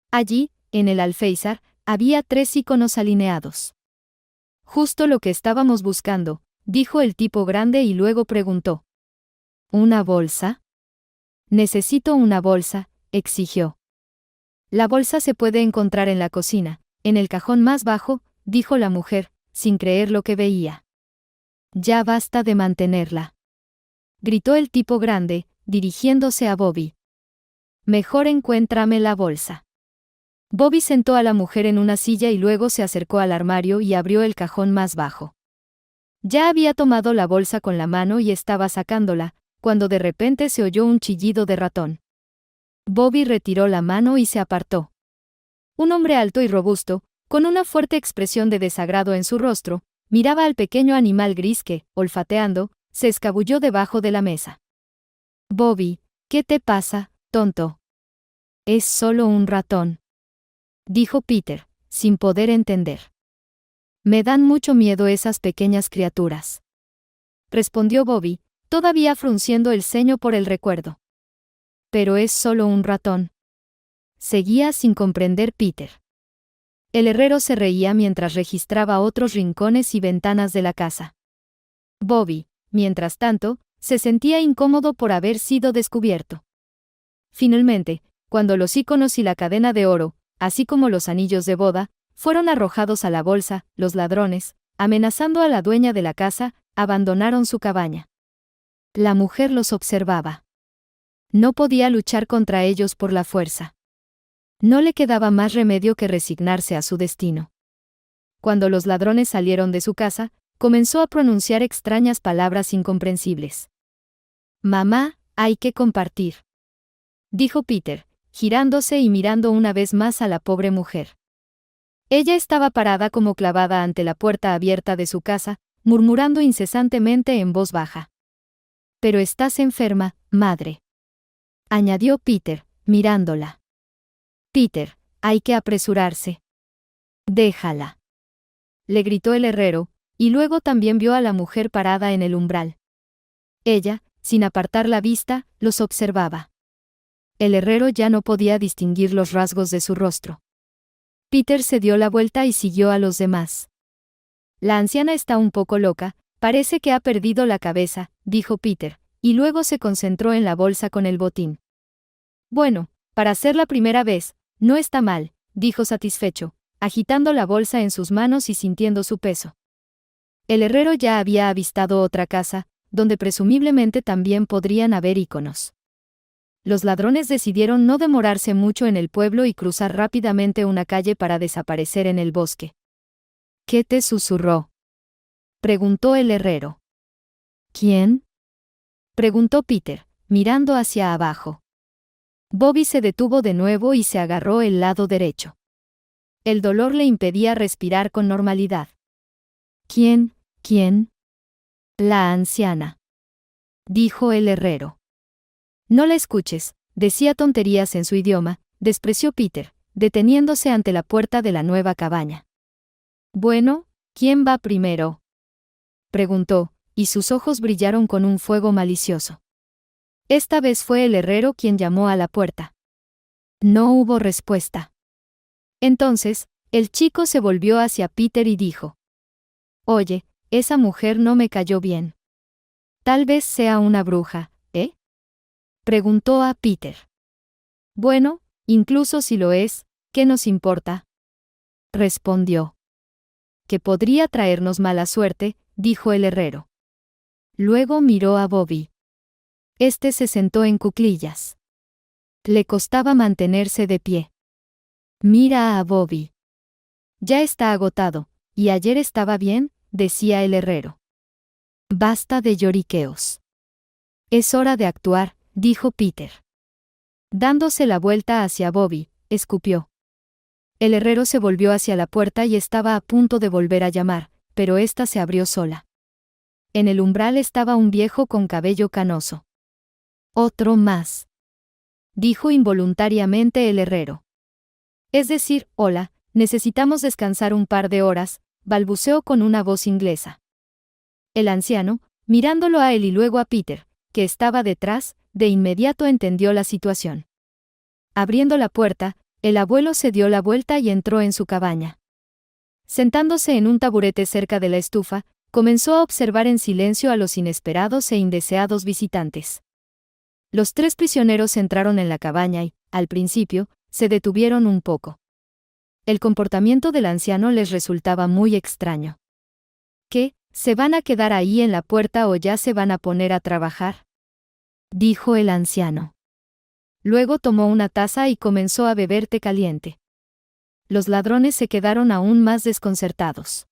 Allí, en el alféizar, había 3 iconos alineados. Justo lo que estábamos buscando, dijo el tipo grande y luego preguntó. ¿Una bolsa? Necesito una bolsa, exigió. La bolsa se puede encontrar en la cocina, en el cajón más bajo, dijo la mujer, sin creer lo que veía. Ya basta de mantenerla, gritó el tipo grande, dirigiéndose a Bobby. Mejor encuéntrame la bolsa. Bobby sentó a la mujer en una silla y luego se acercó al armario y abrió el cajón más bajo. Ya había tomado la bolsa con la mano y estaba sacándola, cuando de repente se oyó un chillido de ratón. Bobby retiró la mano y se apartó. Un hombre alto y robusto, con una fuerte expresión de desagrado en su rostro, miraba al pequeño animal gris que, olfateando, se escabulló debajo de la mesa. «Bobby, ¿qué te pasa, tonto?» «Es solo un ratón», dijo Peter, sin poder entender. «Me dan mucho miedo esas pequeñas criaturas», respondió Bobby, todavía frunciendo el ceño por el recuerdo. «Pero es solo un ratón», seguía sin comprender Peter. El herrero se reía mientras registraba otros rincones y ventanas de la casa. Bobby, mientras tanto, se sentía incómodo por haber sido descubierto. Finalmente, cuando los íconos y la cadena de oro, así como los anillos de boda, fueron arrojados a la bolsa, los ladrones, amenazando a la dueña de la casa, abandonaron su cabaña. La mujer los observaba. No podía luchar contra ellos por la fuerza. No le quedaba más remedio que resignarse a su destino. Cuando los ladrones salieron de su casa, comenzó a pronunciar extrañas palabras incomprensibles. «Mamá, hay que compartir», dijo Peter, girándose y mirando una vez más a la pobre mujer. Ella estaba parada como clavada ante la puerta abierta de su casa, murmurando incesantemente en voz baja. «Pero estás enferma, madre», añadió Peter, mirándola. «Peter, hay que apresurarse». «Déjala», le gritó el herrero, y luego también vio a la mujer parada en el umbral. Ella, sin apartar la vista, los observaba. El herrero ya no podía distinguir los rasgos de su rostro. Peter se dio la vuelta y siguió a los demás. «La anciana está un poco loca, parece que ha perdido la cabeza», dijo Peter, y luego se concentró en la bolsa con el botín. «Bueno, para ser la primera vez, no está mal», dijo satisfecho, agitando la bolsa en sus manos y sintiendo su peso. El herrero ya había avistado otra casa, donde presumiblemente también podrían haber íconos. Los ladrones decidieron no demorarse mucho en el pueblo y cruzar rápidamente una calle para desaparecer en el bosque. «¿Qué te susurró?», preguntó el herrero. «¿Quién?», preguntó Peter, mirando hacia abajo. Bobby se detuvo de nuevo y se agarró el lado derecho. El dolor le impedía respirar con normalidad. «¿Quién? «La anciana», dijo el herrero. «No la escuches», decía tonterías en su idioma, despreció Peter, deteniéndose ante la puerta de la nueva cabaña. «Bueno, ¿quién va primero?», preguntó, y sus ojos brillaron con un fuego malicioso. Esta vez fue el herrero quien llamó a la puerta. No hubo respuesta. Entonces, el chico se volvió hacia Peter y dijo: «Oye, esa mujer no me cayó bien. Tal vez sea una bruja, ¿eh?», preguntó a Peter. «Bueno, incluso si lo es, ¿qué nos importa?», respondió. «Que podría traernos mala suerte», dijo el herrero. Luego miró a Bobby. Este se sentó en cuclillas. Le costaba mantenerse de pie. «Mira a Bobby. Ya está agotado, y ayer estaba bien», decía el herrero. «Basta de lloriqueos. Es hora de actuar», dijo Peter. Dándose la vuelta hacia Bobby, escupió. El herrero se volvió hacia la puerta y estaba a punto de volver a llamar, pero ésta se abrió sola. En el umbral estaba un viejo con cabello canoso. «Otro más», dijo involuntariamente el herrero. «Es decir, hola, necesitamos descansar un par de horas», balbuceó con una voz inglesa. El anciano, mirándolo a él y luego a Peter, que estaba detrás, de inmediato entendió la situación. Abriendo la puerta, el abuelo se dio la vuelta y entró en su cabaña. Sentándose en un taburete cerca de la estufa, comenzó a observar en silencio a los inesperados e indeseados visitantes. Los tres prisioneros entraron en la cabaña y, al principio, se detuvieron un poco. El comportamiento del anciano les resultaba muy extraño. «¿Qué? ¿Se van a quedar ahí en la puerta o ya se van a poner a trabajar?», dijo el anciano. Luego tomó una taza y comenzó a beber té caliente. Los ladrones se quedaron aún más desconcertados.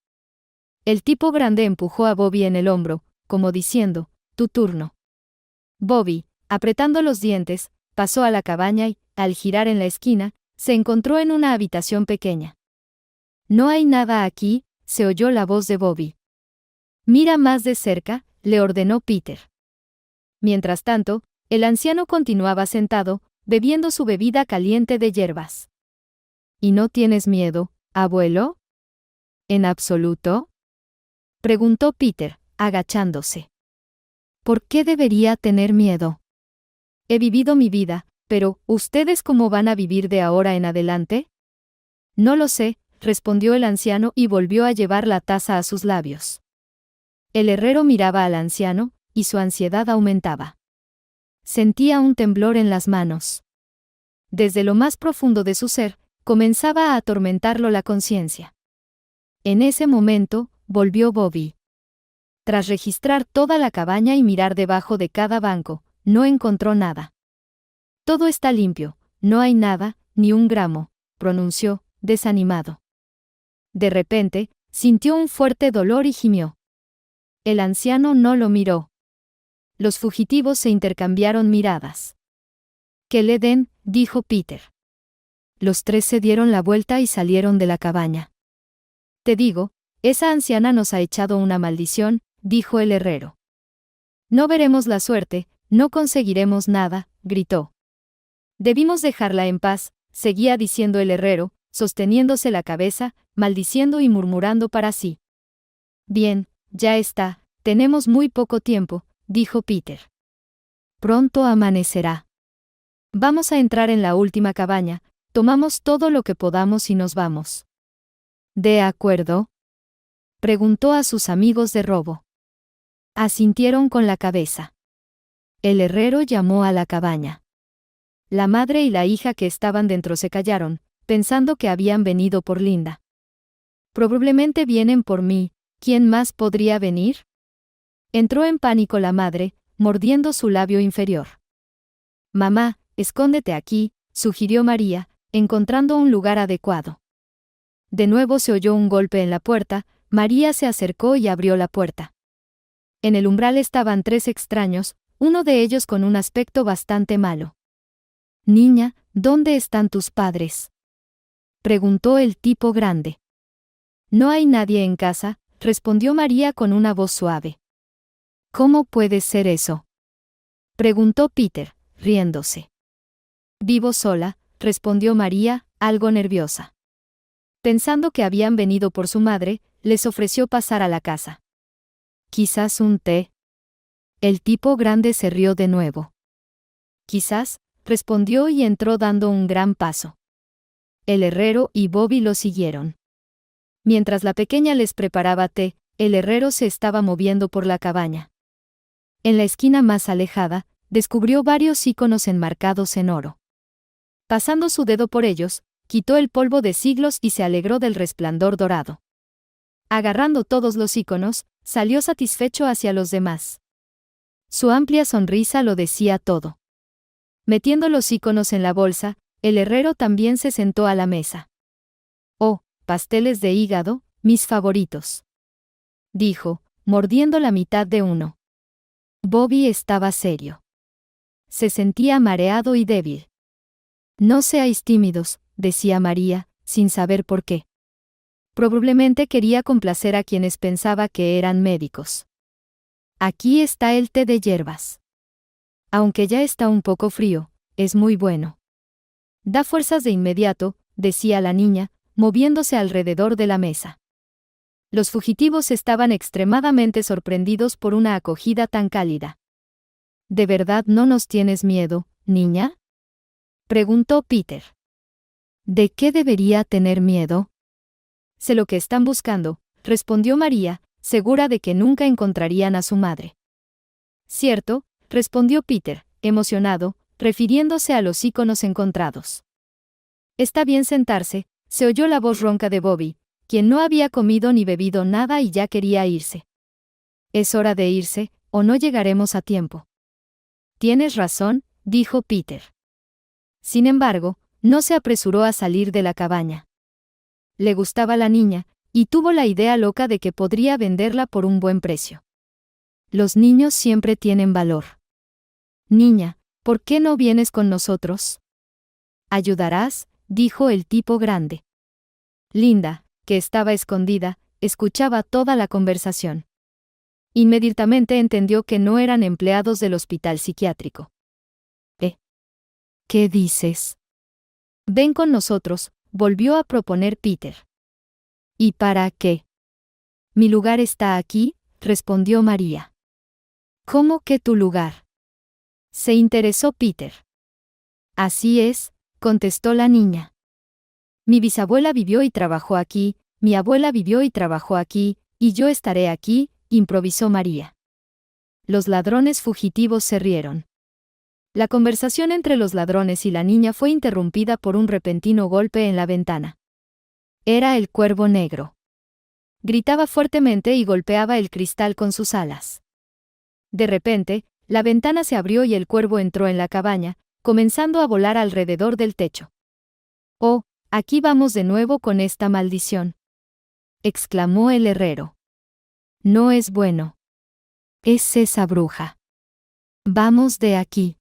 El tipo grande empujó a Bobby en el hombro, como diciendo, tu turno. Bobby, apretando los dientes, pasó a la cabaña y, al girar en la esquina, se encontró en una habitación pequeña. No hay nada aquí, se oyó la voz de Bobby. Mira más de cerca, le ordenó Peter. Mientras tanto, el anciano continuaba sentado, bebiendo su bebida caliente de hierbas. ¿Y no tienes miedo, abuelo? ¿En absoluto? Preguntó Peter, agachándose. ¿Por qué debería tener miedo? He vivido mi vida, pero ¿ustedes cómo van a vivir de ahora en adelante? No lo sé, respondió el anciano y volvió a llevar la taza a sus labios. El herrero miraba al anciano, y su ansiedad aumentaba. Sentía un temblor en las manos. Desde lo más profundo de su ser, comenzaba a atormentarlo la conciencia. En ese momento, volvió Bobby. Tras registrar toda la cabaña y mirar debajo de cada banco, no encontró nada. Todo está limpio, no hay nada, ni un gramo, pronunció, desanimado. De repente, sintió un fuerte dolor y gimió. El anciano no lo miró. Los fugitivos se intercambiaron miradas. «Que le den», dijo Peter. Los tres se dieron la vuelta y salieron de la cabaña. «Te digo, esa anciana nos ha echado una maldición», dijo el herrero. «No veremos la suerte, no conseguiremos nada», gritó. «Debimos dejarla en paz», seguía diciendo el herrero, sosteniéndose la cabeza, maldiciendo y murmurando para sí. «Bien, ya está, tenemos muy poco tiempo», dijo Peter. «Pronto amanecerá. Vamos a entrar en la última cabaña, tomamos todo lo que podamos y nos vamos». «¿De acuerdo?», preguntó a sus amigos de robo. Asintieron con la cabeza. El herrero llamó a la cabaña. La madre y la hija que estaban dentro se callaron, pensando que habían venido por Linda. «Probablemente vienen por mí, ¿quién más podría venir?». Entró en pánico la madre, mordiendo su labio inferior. «Mamá, escóndete aquí», sugirió María, encontrando un lugar adecuado. De nuevo se oyó un golpe en la puerta, María se acercó y abrió la puerta. En el umbral estaban tres extraños, uno de ellos con un aspecto bastante malo. «Niña, ¿dónde están tus padres?», preguntó el tipo grande. «No hay nadie en casa», respondió María con una voz suave. «¿Cómo puede ser eso?», preguntó Peter, riéndose. «Vivo sola», respondió María, algo nerviosa. Pensando que habían venido por su madre, les ofreció pasar a la casa. «¿Quizás un té?». El tipo grande se rió de nuevo. «Quizás», respondió y entró dando un gran paso. El herrero y Bobby lo siguieron. Mientras la pequeña les preparaba té, el herrero se estaba moviendo por la cabaña. En la esquina más alejada, descubrió varios íconos enmarcados en oro. Pasando su dedo por ellos, quitó el polvo de siglos y se alegró del resplandor dorado. Agarrando todos los íconos, salió satisfecho hacia los demás. Su amplia sonrisa lo decía todo. Metiendo los íconos en la bolsa, el herrero también se sentó a la mesa. «Oh, pasteles de hígado, mis favoritos», dijo, mordiendo la mitad de uno. Bobby estaba serio. Se sentía mareado y débil. «No seáis tímidos», decía María, sin saber por qué. Probablemente quería complacer a quienes pensaba que eran médicos. «Aquí está el té de hierbas. Aunque ya está un poco frío, es muy bueno. Da fuerzas de inmediato», decía la niña, moviéndose alrededor de la mesa. Los fugitivos estaban extremadamente sorprendidos por una acogida tan cálida. «¿De verdad no nos tienes miedo, niña?», preguntó Peter. «¿De qué debería tener miedo?». «Sé lo que están buscando», respondió María, segura de que nunca encontrarían a su madre. «Cierto», respondió Peter, emocionado, refiriéndose a los íconos encontrados. «Está bien sentarse», se oyó la voz ronca de Bobby, quien no había comido ni bebido nada y ya quería irse. «Es hora de irse, o no llegaremos a tiempo». «Tienes razón», dijo Peter. Sin embargo, no se apresuró a salir de la cabaña. Le gustaba la niña, y tuvo la idea loca de que podría venderla por un buen precio. Los niños siempre tienen valor. Niña, ¿por qué no vienes con nosotros? ¿Ayudarás?, dijo el tipo grande. Linda, que estaba escondida, escuchaba toda la conversación. Inmediatamente entendió que no eran empleados del hospital psiquiátrico. ¿Qué dices? Ven con nosotros, volvió a proponer Peter. ¿Y para qué? Mi lugar está aquí, respondió María. ¿Cómo que tu lugar? Se interesó Peter. Así es, contestó la niña. Mi bisabuela vivió y trabajó aquí, mi abuela vivió y trabajó aquí, y yo estaré aquí, improvisó María. Los ladrones fugitivos se rieron. La conversación entre los ladrones y la niña fue interrumpida por un repentino golpe en la ventana. Era el cuervo negro. Gritaba fuertemente y golpeaba el cristal con sus alas. De repente, la ventana se abrió y el cuervo entró en la cabaña, comenzando a volar alrededor del techo. «Oh, aquí vamos de nuevo con esta maldición», exclamó el herrero. «No es bueno. Es esa bruja. Vamos de aquí».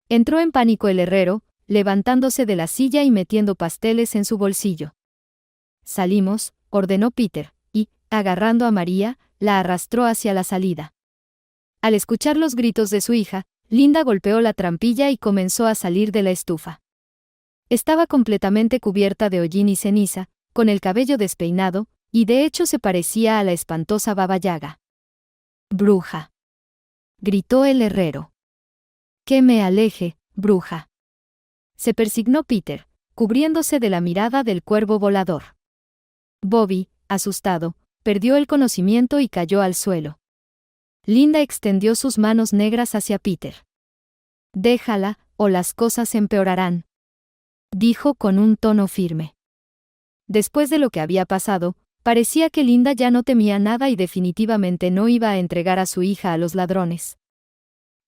Entró en pánico el herrero, levantándose de la silla y metiendo pasteles en su bolsillo. «Salimos», ordenó Peter, y, agarrando a María, la arrastró hacia la salida. Al escuchar los gritos de su hija, Linda golpeó la trampilla y comenzó a salir de la estufa. Estaba completamente cubierta de hollín y ceniza, con el cabello despeinado, y de hecho se parecía a la espantosa Baba Yaga. «Bruja», gritó el herrero. «Que me aleje, bruja». Se persignó Peter, cubriéndose de la mirada del cuervo volador. Bobby, asustado, perdió el conocimiento y cayó al suelo. Linda extendió sus manos negras hacia Peter. «Déjala, o las cosas empeorarán», dijo con un tono firme. Después de lo que había pasado, parecía que Linda ya no temía nada y definitivamente no iba a entregar a su hija a los ladrones.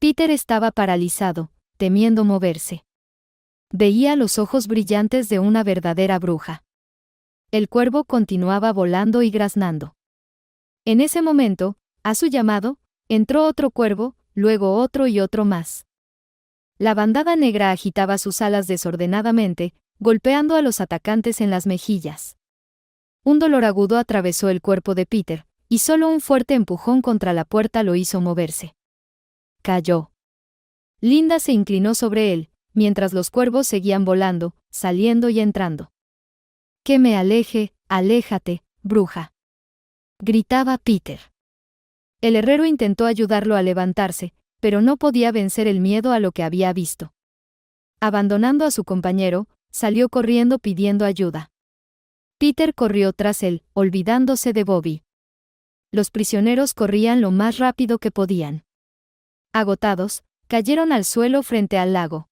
Peter estaba paralizado, temiendo moverse. Veía los ojos brillantes de una verdadera bruja. El cuervo continuaba volando y graznando. En ese momento, a su llamado, entró otro cuervo, luego otro y otro más. La bandada negra agitaba sus alas desordenadamente, golpeando a los atacantes en las mejillas. Un dolor agudo atravesó el cuerpo de Peter, y solo un fuerte empujón contra la puerta lo hizo moverse. Cayó. Linda se inclinó sobre él, mientras los cuervos seguían volando, saliendo y entrando. «Que me aleje, aléjate, bruja», gritaba Peter. El herrero intentó ayudarlo a levantarse, pero no podía vencer el miedo a lo que había visto. Abandonando a su compañero, salió corriendo pidiendo ayuda. Peter corrió tras él, olvidándose de Bobby. Los prisioneros corrían lo más rápido que podían. Agotados, cayeron al suelo frente al lago.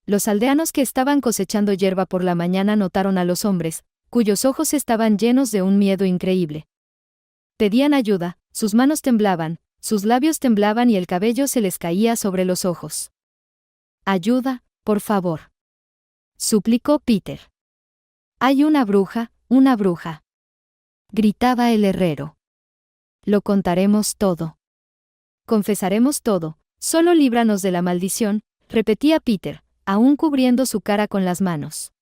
Los aldeanos que estaban cosechando hierba por la mañana notaron a los hombres, cuyos ojos estaban llenos de un miedo increíble. Pedían ayuda, sus manos temblaban, sus labios temblaban y el cabello se les caía sobre los ojos. «Ayuda, por favor», suplicó Peter. «Hay una bruja, gritaba el herrero. «Lo contaremos todo. Confesaremos todo, solo líbranos de la maldición», repetía Peter, aún cubriendo su cara con las manos.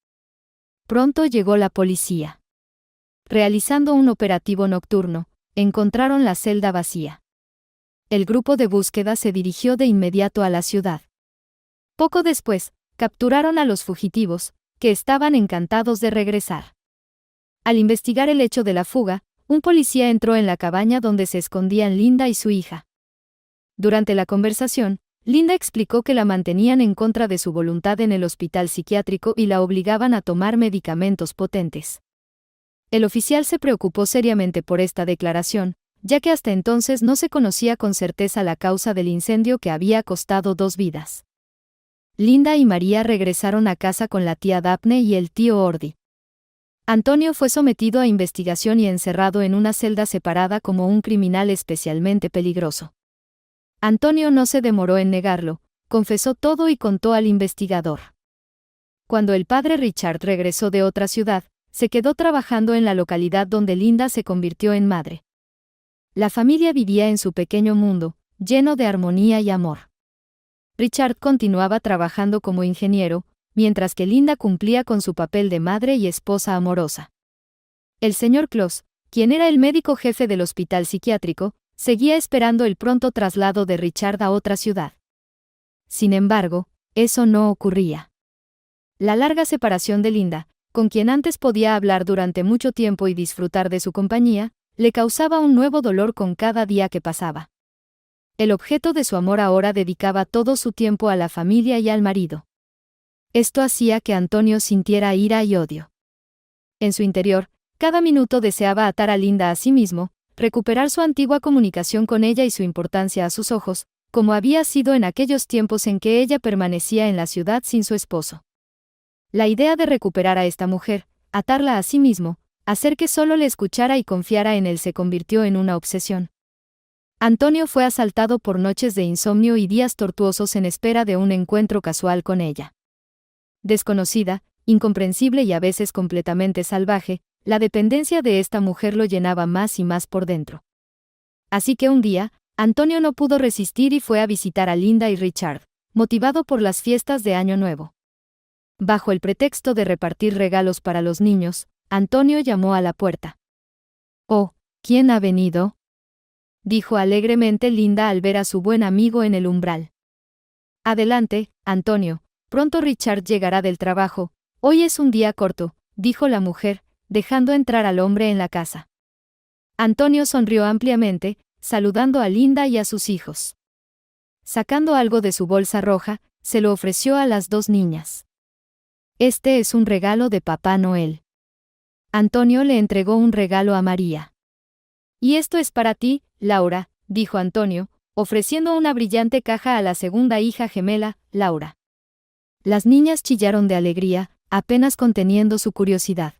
Pronto llegó la policía. Realizando un operativo nocturno, encontraron la celda vacía. El grupo de búsqueda se dirigió de inmediato a la ciudad. Poco después, capturaron a los fugitivos, que estaban encantados de regresar. Al investigar el hecho de la fuga, un policía entró en la cabaña donde se escondían Linda y su hija. Durante la conversación, Linda explicó que la mantenían en contra de su voluntad en el hospital psiquiátrico y la obligaban a tomar medicamentos potentes. El oficial se preocupó seriamente por esta declaración, ya que hasta entonces no se conocía con certeza la causa del incendio que había costado 2 vidas. Linda y María regresaron a casa con la tía Daphne y el tío Ordi. Antonio fue sometido a investigación y encerrado en una celda separada como un criminal especialmente peligroso. Antonio no se demoró en negarlo, confesó todo y contó al investigador. Cuando el padre Richard regresó de otra ciudad, se quedó trabajando en la localidad donde Linda se convirtió en madre. La familia vivía en su pequeño mundo, lleno de armonía y amor. Richard continuaba trabajando como ingeniero, mientras que Linda cumplía con su papel de madre y esposa amorosa. El señor Close, quien era el médico jefe del hospital psiquiátrico, seguía esperando el pronto traslado de Richard a otra ciudad. Sin embargo, eso no ocurría. La larga separación de Linda, con quien antes podía hablar durante mucho tiempo y disfrutar de su compañía, le causaba un nuevo dolor con cada día que pasaba. El objeto de su amor ahora dedicaba todo su tiempo a la familia y al marido. Esto hacía que Antonio sintiera ira y odio. En su interior, cada minuto deseaba atar a Linda a sí mismo, recuperar su antigua comunicación con ella y su importancia a sus ojos, como había sido en aquellos tiempos en que ella permanecía en la ciudad sin su esposo. La idea de recuperar a esta mujer, atarla a sí mismo, hacer que solo le escuchara y confiara en él se convirtió en una obsesión. Antonio fue asaltado por noches de insomnio y días tortuosos en espera de un encuentro casual con ella. Desconocida, incomprensible y a veces completamente salvaje, la dependencia de esta mujer lo llenaba más y más por dentro. Así que un día, Antonio no pudo resistir y fue a visitar a Linda y Richard, motivado por las fiestas de Año Nuevo. Bajo el pretexto de repartir regalos para los niños, Antonio llamó a la puerta. «Oh, ¿quién ha venido?», dijo alegremente Linda al ver a su buen amigo en el umbral. «Adelante, Antonio, pronto Richard llegará del trabajo, hoy es un día corto», dijo la mujer, dejando entrar al hombre en la casa. Antonio sonrió ampliamente, saludando a Linda y a sus hijos. Sacando algo de su bolsa roja, se lo ofreció a las dos niñas. «Este es un regalo de Papá Noel». Antonio le entregó un regalo a María. «Y esto es para ti, Laura», dijo Antonio, ofreciendo una brillante caja a la segunda hija gemela, Laura. Las niñas chillaron de alegría, apenas conteniendo su curiosidad.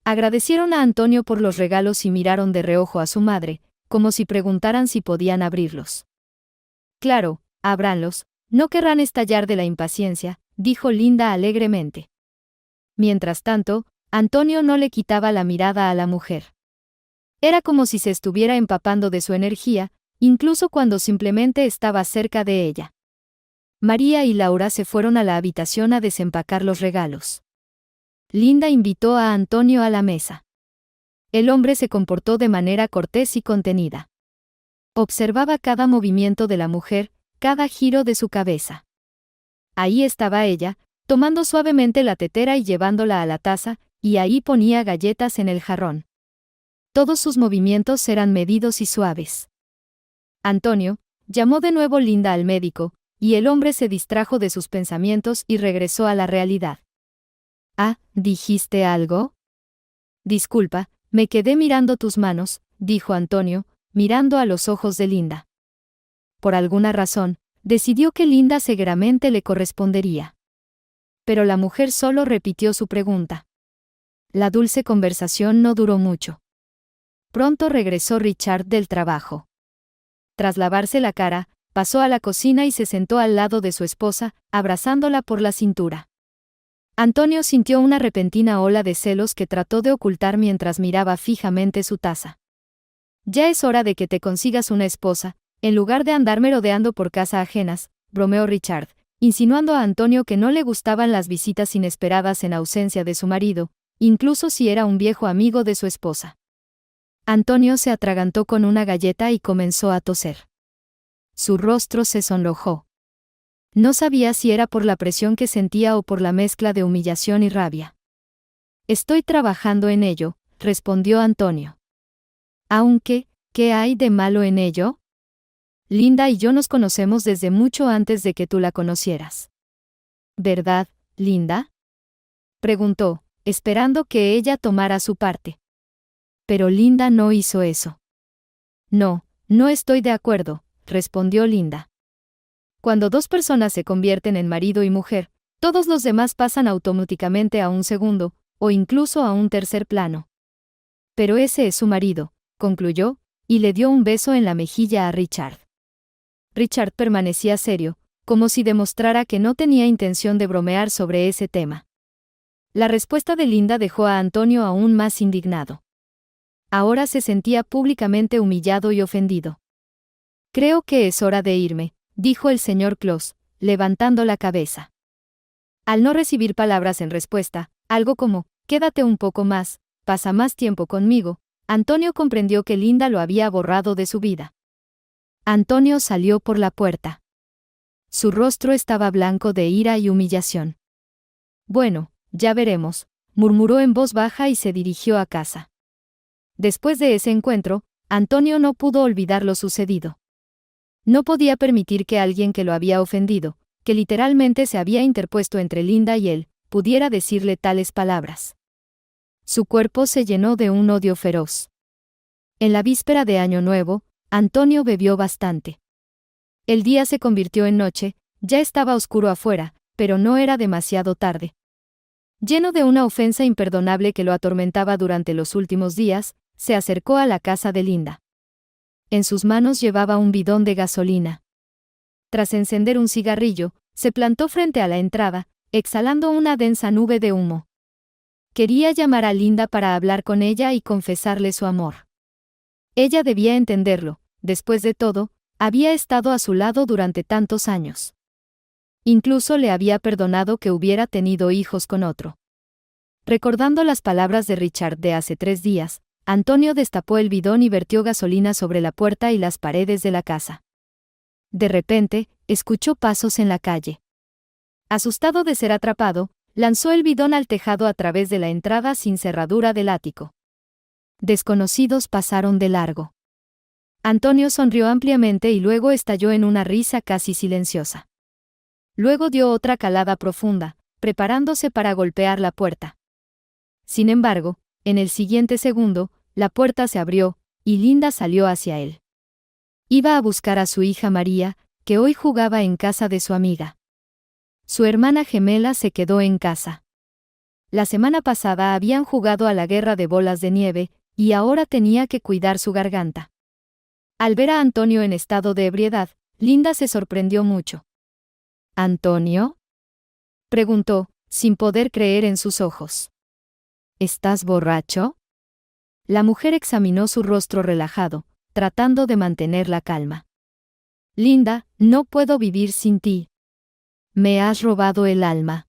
Agradecieron a Antonio por los regalos y miraron de reojo a su madre, como si preguntaran si podían abrirlos. «Claro, ábranlos, no querrán estallar de la impaciencia», dijo Linda alegremente. Mientras tanto, Antonio no le quitaba la mirada a la mujer. Era como si se estuviera empapando de su energía, incluso cuando simplemente estaba cerca de ella. María y Laura se fueron a la habitación a desempacar los regalos. Linda invitó a Antonio a la mesa. El hombre se comportó de manera cortés y contenida. Observaba cada movimiento de la mujer, cada giro de su cabeza. Ahí estaba ella, tomando suavemente la tetera y llevándola a la taza, y ahí ponía galletas en el jarrón. Todos sus movimientos eran medidos y suaves. Antonio llamó de nuevo Linda al médico, y el hombre se distrajo de sus pensamientos y regresó a la realidad. «Ah, ¿dijiste algo?». «Disculpa, me quedé mirando tus manos», dijo Antonio, mirando a los ojos de Linda. Por alguna razón, decidió que Linda seguramente le correspondería. Pero la mujer solo repitió su pregunta. La dulce conversación no duró mucho. Pronto regresó Richard del trabajo. Tras lavarse la cara, pasó a la cocina y se sentó al lado de su esposa, abrazándola por la cintura. Antonio sintió una repentina ola de celos que trató de ocultar mientras miraba fijamente su taza. «Ya es hora de que te consigas una esposa, en lugar de andar merodeando por casa ajenas», bromeó Richard, insinuando a Antonio que no le gustaban las visitas inesperadas en ausencia de su marido, incluso si era un viejo amigo de su esposa. Antonio se atragantó con una galleta y comenzó a toser. Su rostro se sonrojó. No sabía si era por la presión que sentía o por la mezcla de humillación y rabia. «Estoy trabajando en ello», respondió Antonio. «Aunque, ¿qué hay de malo en ello? Linda y yo nos conocemos desde mucho antes de que tú la conocieras». «¿Verdad, Linda?», preguntó, esperando que ella tomara su parte. Pero Linda no hizo eso. «No, no estoy de acuerdo», respondió Linda. «Cuando dos personas se convierten en marido y mujer, todos los demás pasan automáticamente a un segundo, o incluso a un tercer plano. Pero ese es su marido», concluyó, y le dio un beso en la mejilla a Richard. Richard permanecía serio, como si demostrara que no tenía intención de bromear sobre ese tema. La respuesta de Linda dejó a Antonio aún más indignado. Ahora se sentía públicamente humillado y ofendido. «Creo que es hora de irme», dijo el señor Claus, levantando la cabeza. Al no recibir palabras en respuesta, algo como, «quédate un poco más, pasa más tiempo conmigo», Antonio comprendió que Linda lo había borrado de su vida. Antonio salió por la puerta. Su rostro estaba blanco de ira y humillación. «Bueno, ya veremos», murmuró en voz baja y se dirigió a casa. Después de ese encuentro, Antonio no pudo olvidar lo sucedido. No podía permitir que alguien que lo había ofendido, que literalmente se había interpuesto entre Linda y él, pudiera decirle tales palabras. Su cuerpo se llenó de un odio feroz. En la víspera de Año Nuevo, Antonio bebió bastante. El día se convirtió en noche, ya estaba oscuro afuera, pero no era demasiado tarde. Lleno de una ofensa imperdonable que lo atormentaba durante los últimos días, se acercó a la casa de Linda. En sus manos llevaba un bidón de gasolina. Tras encender un cigarrillo, se plantó frente a la entrada, exhalando una densa nube de humo. Quería llamar a Linda para hablar con ella y confesarle su amor. Ella debía entenderlo, después de todo, había estado a su lado durante tantos años. Incluso le había perdonado que hubiera tenido hijos con otro. Recordando las palabras de Richard de hace 3 días, Antonio destapó el bidón y vertió gasolina sobre la puerta y las paredes de la casa. De repente, escuchó pasos en la calle. Asustado de ser atrapado, lanzó el bidón al tejado a través de la entrada sin cerradura del ático. Desconocidos pasaron de largo. Antonio sonrió ampliamente y luego estalló en una risa casi silenciosa. Luego dio otra calada profunda, preparándose para golpear la puerta. Sin embargo, en el siguiente segundo, la puerta se abrió, y Linda salió hacia él. Iba a buscar a su hija María, que hoy jugaba en casa de su amiga. Su hermana gemela se quedó en casa. La semana pasada habían jugado a la guerra de bolas de nieve, y ahora tenía que cuidar su garganta. Al ver a Antonio en estado de ebriedad, Linda se sorprendió mucho. «¿Antonio?», preguntó, sin poder creer en sus ojos. «¿Estás borracho?». La mujer examinó su rostro relajado, tratando de mantener la calma. «Linda, no puedo vivir sin ti. Me has robado el alma»,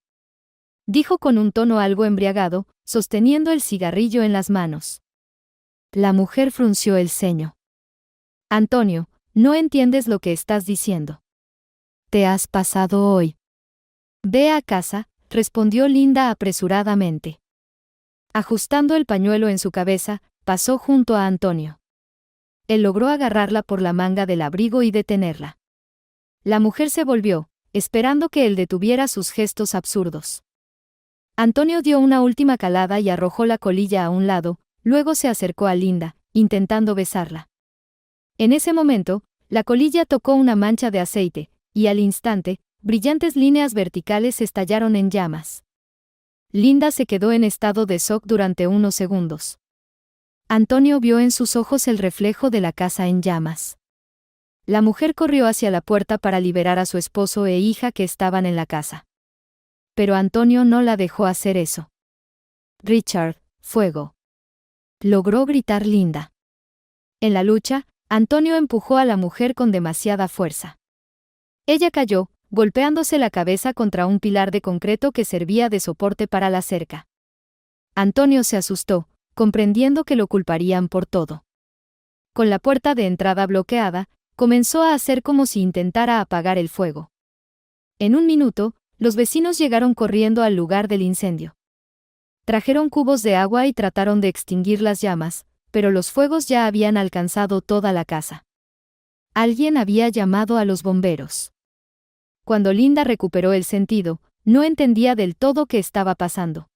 dijo con un tono algo embriagado, sosteniendo el cigarrillo en las manos. La mujer frunció el ceño. «Antonio, no entiendes lo que estás diciendo. Te has pasado hoy». «Ve a casa», respondió Linda apresuradamente. Ajustando el pañuelo en su cabeza, pasó junto a Antonio. Él logró agarrarla por la manga del abrigo y detenerla. La mujer se volvió, esperando que él detuviera sus gestos absurdos. Antonio dio una última calada y arrojó la colilla a un lado, luego se acercó a Linda, intentando besarla. En ese momento, la colilla tocó una mancha de aceite, y al instante, brillantes líneas verticales estallaron en llamas. Linda se quedó en estado de shock durante unos segundos. Antonio vio en sus ojos el reflejo de la casa en llamas. La mujer corrió hacia la puerta para liberar a su esposo e hija que estaban en la casa. Pero Antonio no la dejó hacer eso. «Richard, fuego», logró gritar Linda. En la lucha, Antonio empujó a la mujer con demasiada fuerza. Ella cayó, golpeándose la cabeza contra un pilar de concreto que servía de soporte para la cerca. Antonio se asustó, comprendiendo que lo culparían por todo. Con la puerta de entrada bloqueada, comenzó a hacer como si intentara apagar el fuego. En un minuto, los vecinos llegaron corriendo al lugar del incendio. Trajeron cubos de agua y trataron de extinguir las llamas, pero los fuegos ya habían alcanzado toda la casa. Alguien había llamado a los bomberos. Cuando Linda recuperó el sentido, no entendía del todo qué estaba pasando.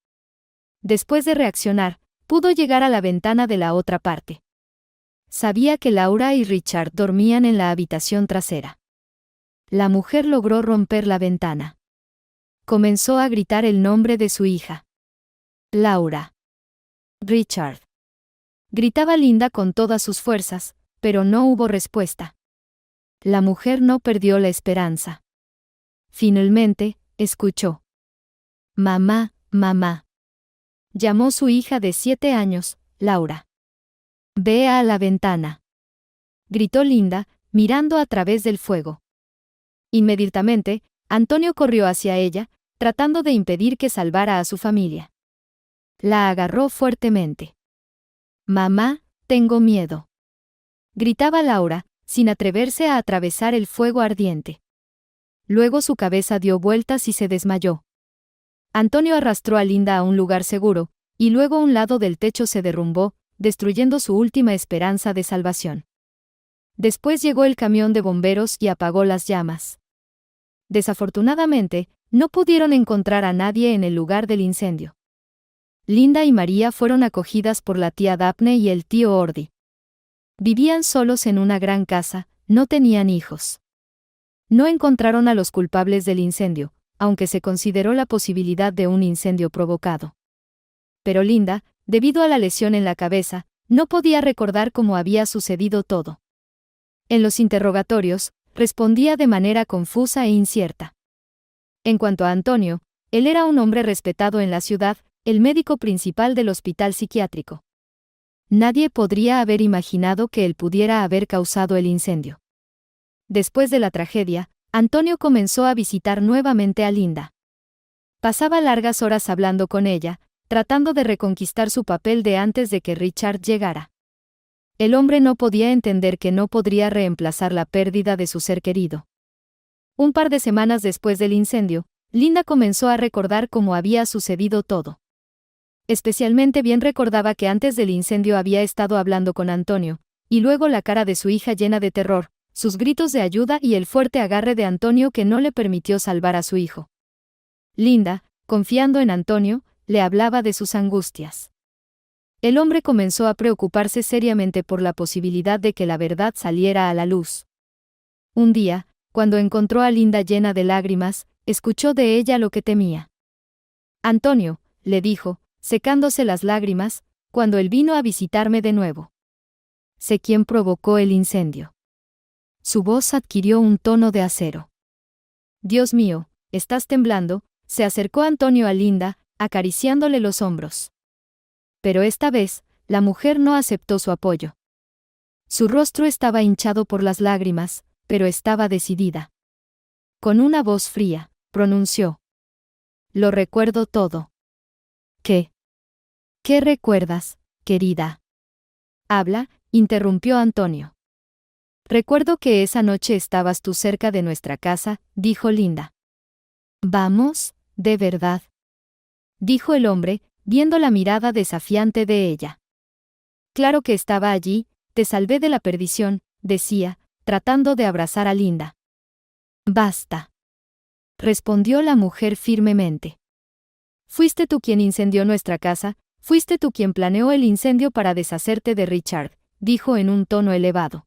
Después de reaccionar, pudo llegar a la ventana de la otra parte. Sabía que Laura y Richard dormían en la habitación trasera. La mujer logró romper la ventana. Comenzó a gritar el nombre de su hija. «Laura. Richard». Gritaba Linda con todas sus fuerzas, pero no hubo respuesta. La mujer no perdió la esperanza. Finalmente, escuchó. «Mamá, mamá». Llamó su hija de 7 años, Laura. «Ve a la ventana», gritó Linda, mirando a través del fuego. Inmediatamente, Antonio corrió hacia ella, tratando de impedir que salvara a su familia. La agarró fuertemente. «Mamá, tengo miedo», gritaba Laura, sin atreverse a atravesar el fuego ardiente. Luego su cabeza dio vueltas y se desmayó. Antonio arrastró a Linda a un lugar seguro, y luego un lado del techo se derrumbó, destruyendo su última esperanza de salvación. Después llegó el camión de bomberos y apagó las llamas. Desafortunadamente, no pudieron encontrar a nadie en el lugar del incendio. Linda y María fueron acogidas por la tía Daphne y el tío Ordi. Vivían solos en una gran casa, no tenían hijos. No encontraron a los culpables del incendio, aunque se consideró la posibilidad de un incendio provocado. Pero Linda, debido a la lesión en la cabeza, no podía recordar cómo había sucedido todo. En los interrogatorios, respondía de manera confusa e incierta. En cuanto a Antonio, él era un hombre respetado en la ciudad, el médico principal del hospital psiquiátrico. Nadie podría haber imaginado que él pudiera haber causado el incendio. Después de la tragedia, Antonio comenzó a visitar nuevamente a Linda. Pasaba largas horas hablando con ella, tratando de reconquistar su papel de antes de que Richard llegara. El hombre no podía entender que no podría reemplazar la pérdida de su ser querido. Un par de semanas después del incendio, Linda comenzó a recordar cómo había sucedido todo. Especialmente bien recordaba que antes del incendio había estado hablando con Antonio, y luego la cara de su hija llena de terror, sus gritos de ayuda y el fuerte agarre de Antonio que no le permitió salvar a su hijo. Linda, confiando en Antonio, le hablaba de sus angustias. El hombre comenzó a preocuparse seriamente por la posibilidad de que la verdad saliera a la luz. Un día, cuando encontró a Linda llena de lágrimas, escuchó de ella lo que temía. «Antonio», le dijo, secándose las lágrimas, cuando él vino a visitarme de nuevo. «Sé quién provocó el incendio». Su voz adquirió un tono de acero. «Dios mío, estás temblando», se acercó Antonio a Linda, acariciándole los hombros. Pero esta vez, la mujer no aceptó su apoyo. Su rostro estaba hinchado por las lágrimas, pero estaba decidida. Con una voz fría, pronunció: «Lo recuerdo todo». «¿Qué? ¿Qué recuerdas, querida?» «Habla», interrumpió Antonio. «Recuerdo que esa noche estabas tú cerca de nuestra casa», dijo Linda. «Vamos, de verdad», dijo el hombre, viendo la mirada desafiante de ella. «Claro que estaba allí, te salvé de la perdición», decía, tratando de abrazar a Linda. «Basta», respondió la mujer firmemente. «Fuiste tú quien incendió nuestra casa, fuiste tú quien planeó el incendio para deshacerte de Richard», dijo en un tono elevado.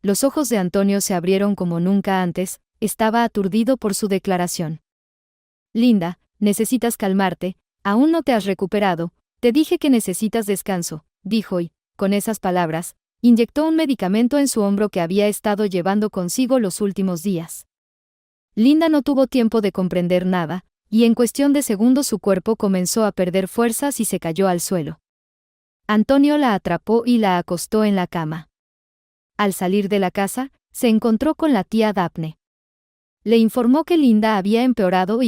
Los ojos de Antonio se abrieron como nunca antes, estaba aturdido por su declaración. «Linda, necesitas calmarte, aún no te has recuperado, te dije que necesitas descanso», dijo y, con esas palabras, inyectó un medicamento en su hombro que había estado llevando consigo los últimos días. Linda no tuvo tiempo de comprender nada, y en cuestión de segundos su cuerpo comenzó a perder fuerzas y se cayó al suelo. Antonio la atrapó y la acostó en la cama. Al salir de la casa, se encontró con la tía Daphne. Le informó que Linda había empeorado y